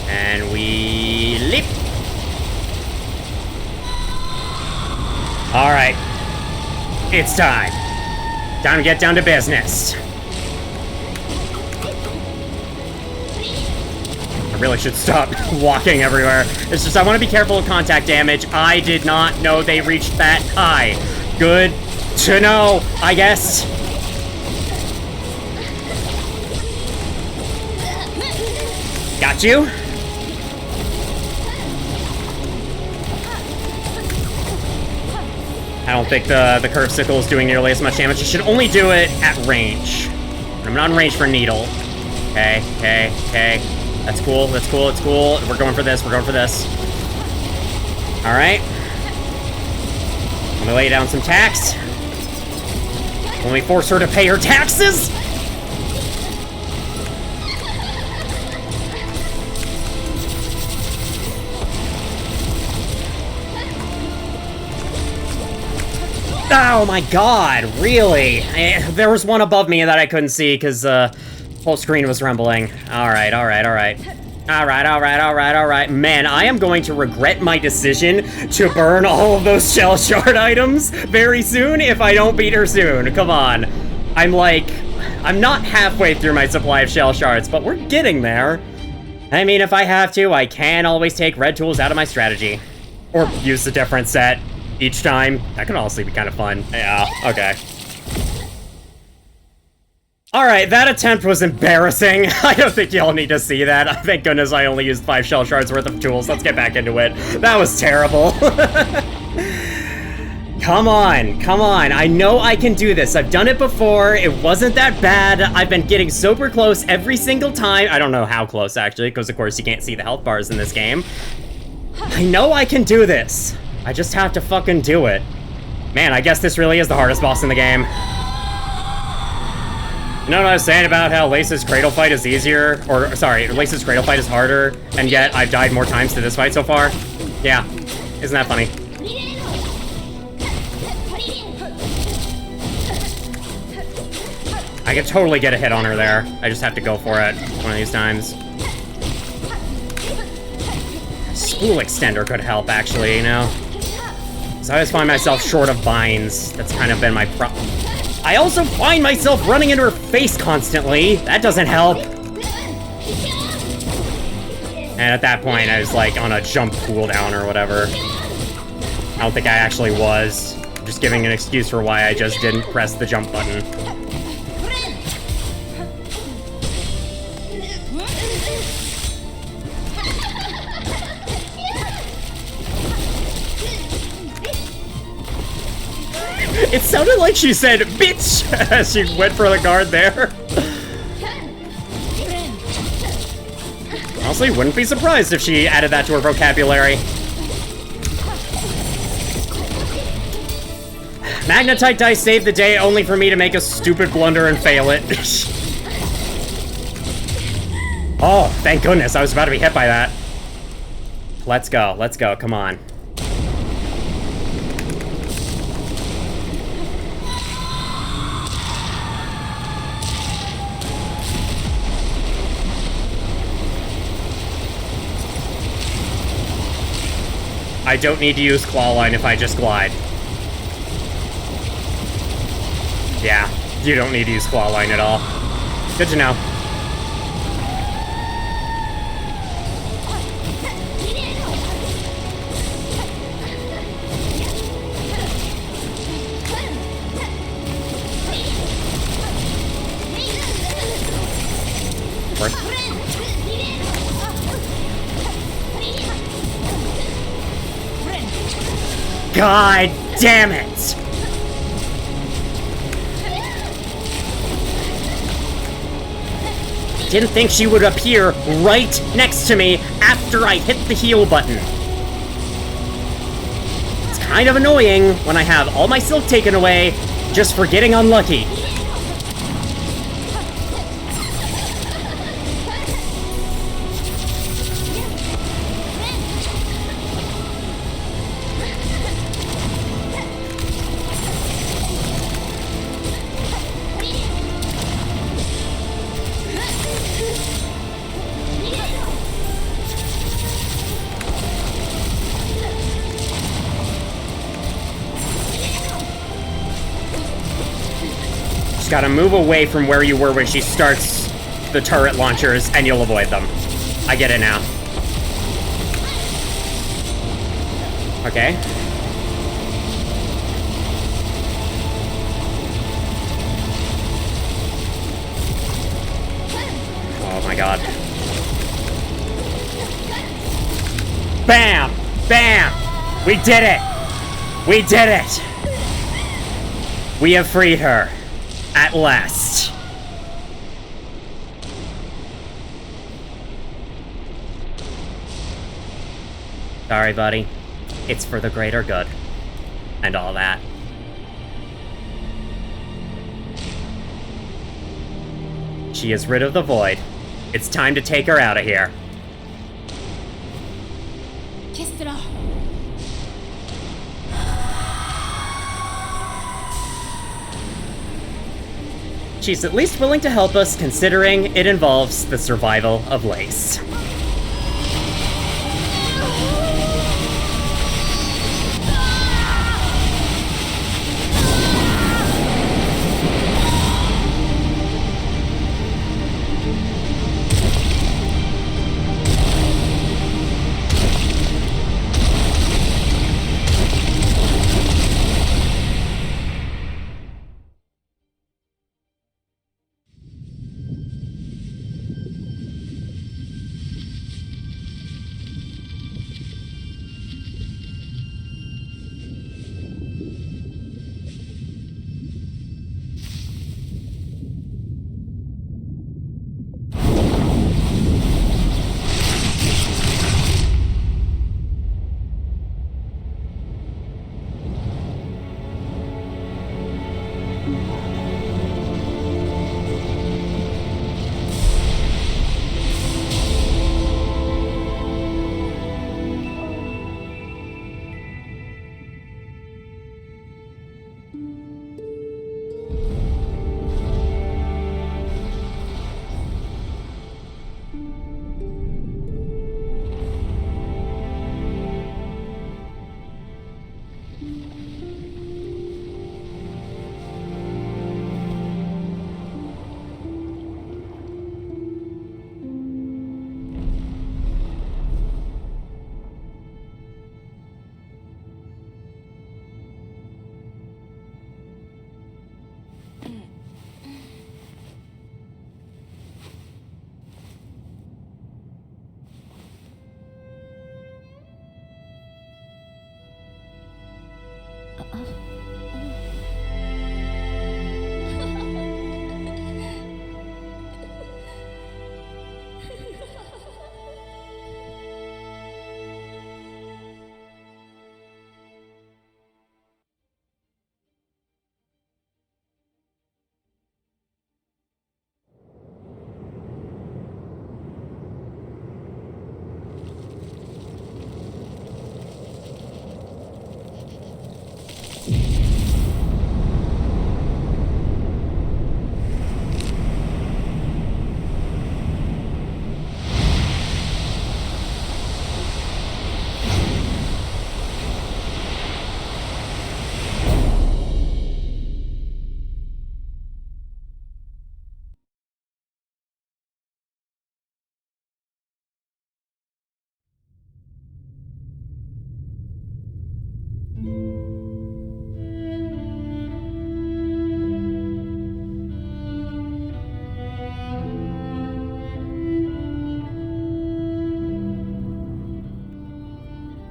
And we leap. All right. It's time. Time to get down to business. really should stop walking everywhere. It's just I want to be careful of contact damage. I did not know they reached that high. Good to know, I guess. Got you. I don't think the curved sickle is doing nearly as much damage. You should only do it at range. I'm not in range for needle. Okay, okay, okay. That's cool, that's cool, that's cool. We're going for this, we're going for this. Alright. I'm gonna lay down some tax. Only force her to pay her taxes? Oh my god, really? There was one above me that I couldn't see because whole screen was rumbling. Alright, alright, alright. Alright, alright, alright, alright. Man, I am going to regret my decision to burn all of those shell shard items very soon if I don't beat her soon. Come on. I'm not halfway through my supply of shell shards, but we're getting there. I mean, if I have to, I can always take red tools out of my strategy. Or use a different set each time. That could honestly be kind of fun. Yeah, okay. Alright, that attempt was embarrassing. I don't think y'all need to see that. Thank goodness I only used 5 shell shards worth of tools. Let's get back into it. That was terrible. Come on, come on. I know I can do this. I've done it before. It wasn't that bad. I've been getting super close every single time. I don't know how close, actually, because of course you can't see the health bars in this game. I know I can do this. I just have to fucking do it. Man, I guess this really is the hardest boss in the game. You know what I was saying about how Lace's cradle fight is easier? Or, sorry, Lace's cradle fight is harder, and yet I've died more times to this fight so far? Yeah. Isn't that funny? I could totally get a hit on her there. I just have to go for it one of these times. Spool extender could help, actually, you know? So I always find myself short of binds. That's kind of been my problem. I also find myself running into her face constantly. That doesn't help. And at that point, I was like on a jump cooldown or whatever. I don't think I actually was. I'm just giving an excuse for why I just didn't press the jump button. It sounded like she said, bitch, as she went for the guard there. Honestly, wouldn't be surprised if she added that to her vocabulary. Magnetite dice saved the day only for me to make a stupid blunder and fail it. Oh, thank goodness, I was about to be hit by that. Let's go, come on. I don't need to use claw line if I just glide. Yeah, you don't need to use claw line at all. Good to know. God damn it! Didn't think she would appear right next to me after I hit the heal button. It's kind of annoying when I have all my silk taken away just for getting unlucky. Gotta move away from where you were when she starts the turret launchers, and you'll avoid them. I get it now. Okay. Oh my god. Bam! Bam! We did it! We did it! We have freed her. At last. Sorry, buddy. It's for the greater good. And all that. She is rid of the void. It's time to take her out of here. Kistra. She's at least willing to help us, considering it involves the survival of Lace.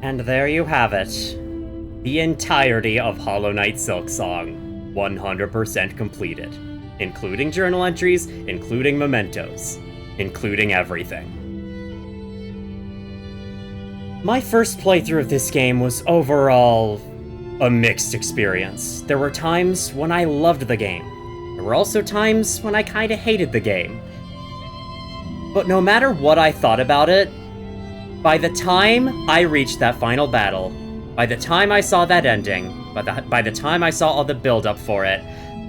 And there you have it. The entirety of Hollow Knight Silksong, 100% completed. Including journal entries, including mementos, including everything. My first playthrough of this game was overall a mixed experience. There were times when I loved the game. There were also times when I kinda hated the game. But no matter what I thought about it, by the time I reached that final battle, by the time I saw that ending, by the time I saw all the build-up for it,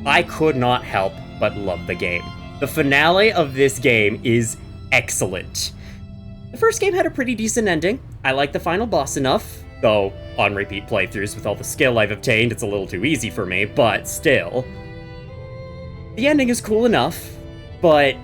I could not help but love the game. The finale of this game is excellent. The first game had a pretty decent ending. I like the final boss enough, though on repeat playthroughs with all the skill I've obtained, it's a little too easy for me, but still. The ending is cool enough, but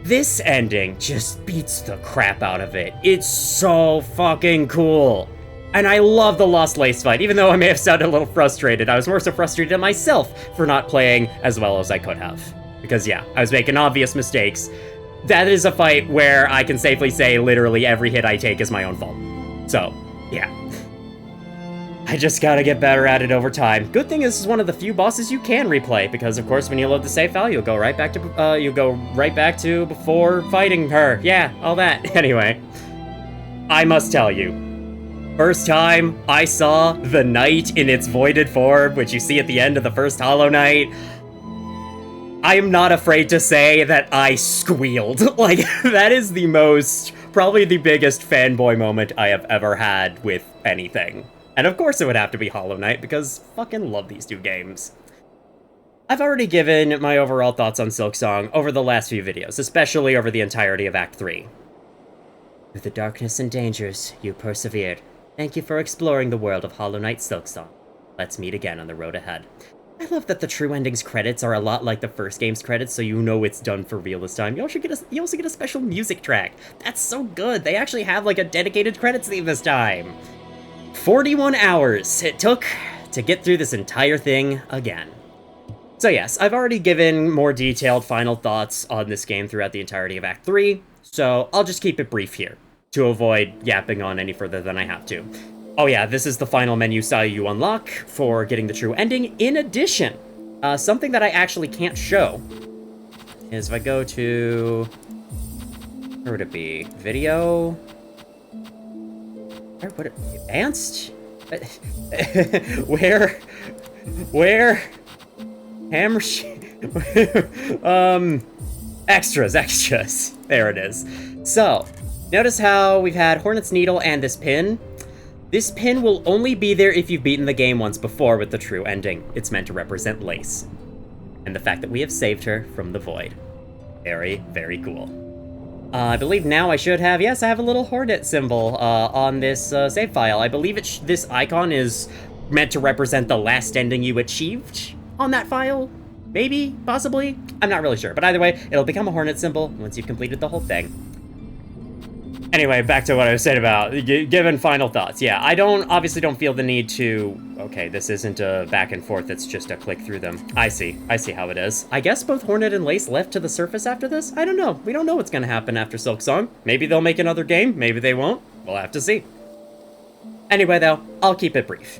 This ending just beats the crap out of it. It's so fucking cool. And I love the Lost Lace fight, even though I may have sounded a little frustrated. I was more so frustrated at myself for not playing as well as I could have. Because yeah, I was making obvious mistakes. That is a fight where I can safely say literally every hit I take is my own fault. So, yeah. I just gotta get better at it over time. Good thing this is one of the few bosses you can replay, because of course when you load the save file, you'll go right back to before fighting her. Yeah, all that. Anyway, I must tell you, first time I saw the knight in its voided form, which you see at the end of the first Hollow Knight, I am not afraid to say that I squealed. Like, that is probably the biggest fanboy moment I have ever had with anything. And of course it would have to be Hollow Knight, because fucking love these two games. I've already given my overall thoughts on Silksong over the last few videos, especially over the entirety of Act 3. Through the darkness and dangers, you persevered. Thank you for exploring the world of Hollow Knight Silksong. Let's meet again on the road ahead. I love that the True Endings credits are a lot like the first game's credits, so you know it's done for real this time. You also get a special music track. That's so good. They actually have like a dedicated credits theme this time. 41 hours it took to get through this entire thing again. So yes, I've already given more detailed final thoughts on this game throughout the entirety of Act 3, so I'll just keep it brief here, to avoid yapping on any further than I have to. Oh yeah, this is the final menu style you unlock for getting the true ending. In addition, something that I actually can't show is if I go to... where would it be? Video? Where would it be? Advanced? Where? Hammer extras. There it is. So, notice how we've had Hornet's Needle and this pin. This pin will only be there if you've beaten the game once before with the true ending. It's meant to represent Lace. And the fact that we have saved her from the void. Very, very cool. I believe now I should have, yes, I have a little Hornet symbol on this save file. I believe this icon is meant to represent the last ending you achieved on that file. Maybe, possibly, I'm not really sure. But either way, it'll become a Hornet symbol once you've completed the whole thing. Anyway, back to what I was saying about given final thoughts. Yeah, I obviously don't feel the need to... Okay, this isn't a back and forth, it's just a click through them. I see how it is. I guess both Hornet and Lace left to the surface after this? I don't know. We don't know what's gonna happen after Silksong. Maybe they'll make another game, maybe they won't. We'll have to see. Anyway though, I'll keep it brief.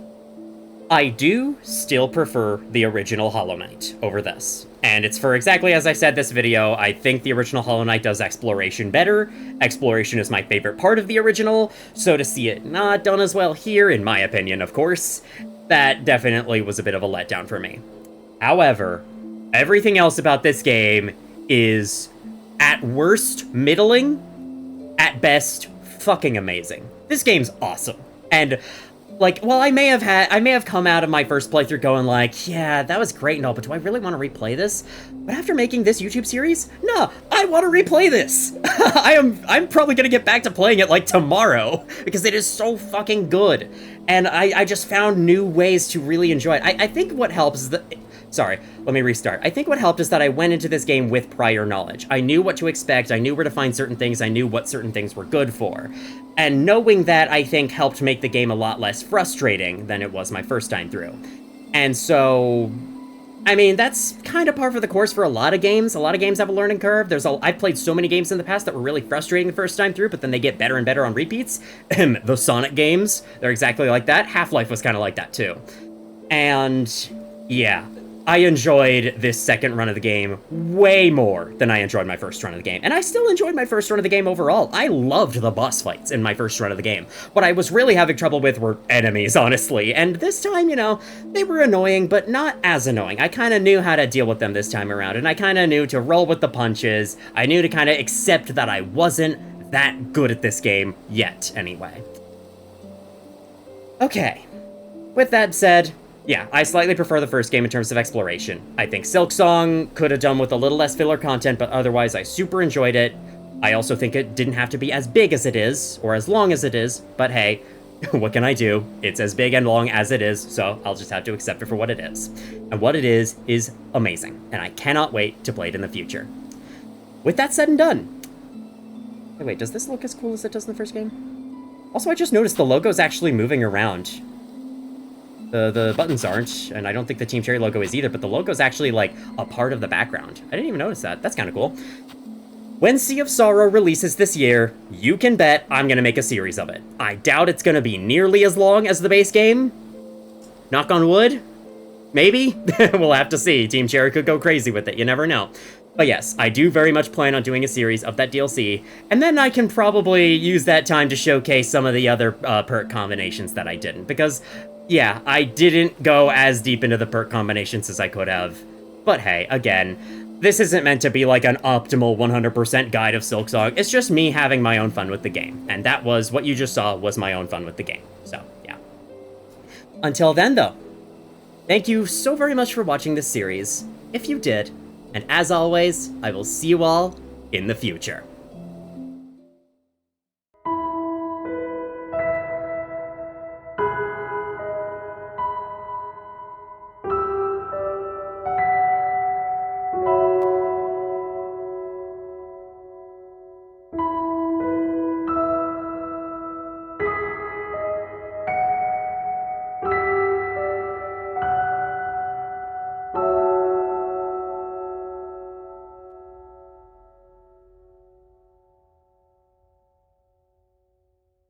I do still prefer the original Hollow Knight over this. And it's for exactly as I said this video, I think the original Hollow Knight does exploration better. Exploration is my favorite part of the original, so to see it not done as well here, in my opinion, of course, that definitely was a bit of a letdown for me. However, everything else about this game is, at worst, middling, at best, fucking amazing. This game's awesome. And like, well, I may have come out of my first playthrough going like, yeah, that was great and all, but do I really want to replay this? But after making this YouTube series, no, I want to replay this. I'm probably gonna get back to playing it like tomorrow because it is so fucking good. And I just found new ways to really enjoy it. I think what helps is that... Sorry, let me restart. I think what helped is that I went into this game with prior knowledge. I knew what to expect, I knew where to find certain things, I knew what certain things were good for. And knowing that, I think, helped make the game a lot less frustrating than it was my first time through. And so... I mean, that's kind of par for the course for a lot of games. A lot of games have a learning curve. I've played so many games in the past that were really frustrating the first time through, but then they get better and better on repeats. The Sonic games, they're exactly like that. Half-Life was kind of like that, too. And... yeah. I enjoyed this second run of the game way more than I enjoyed my first run of the game. And I still enjoyed my first run of the game overall. I loved the boss fights in my first run of the game. What I was really having trouble with were enemies, honestly. And this time, you know, they were annoying, but not as annoying. I kind of knew how to deal with them this time around, and I kind of knew to roll with the punches. I knew to kind of accept that I wasn't that good at this game yet, anyway. Okay. With that said... yeah, I slightly prefer the first game in terms of exploration. I think Silksong could have done with a little less filler content, but otherwise I super enjoyed it. I also think it didn't have to be as big as it is, or as long as it is, but hey, what can I do? It's as big and long as it is, so I'll just have to accept it for what it is. And what it is amazing, and I cannot wait to play it in the future. with that said and done... Hey, wait, does this look as cool as it does in the first game? Also, I just noticed the logo's actually moving around. The buttons aren't, and I don't think the Team Cherry logo is either, but the logo's actually, like, a part of the background. I didn't even notice that. That's kind of cool. When Sea of Sorrow releases this year, you can bet I'm gonna make a series of it. I doubt it's gonna be nearly as long as the base game. Knock on wood? Maybe? We'll have to see. Team Cherry could go crazy with it, you never know. But yes, I do very much plan on doing a series of that DLC, and then I can probably use that time to showcase some of the other perk combinations that I didn't, because, yeah, I didn't go as deep into the perk combinations as I could have. But hey, again, this isn't meant to be like an optimal 100% guide of Silksong, it's just me having my own fun with the game, and that was, what you just saw was my own fun with the game, so, yeah. Until then, though, thank you so very much for watching this series, if you did. And as always, I will see you all in the future.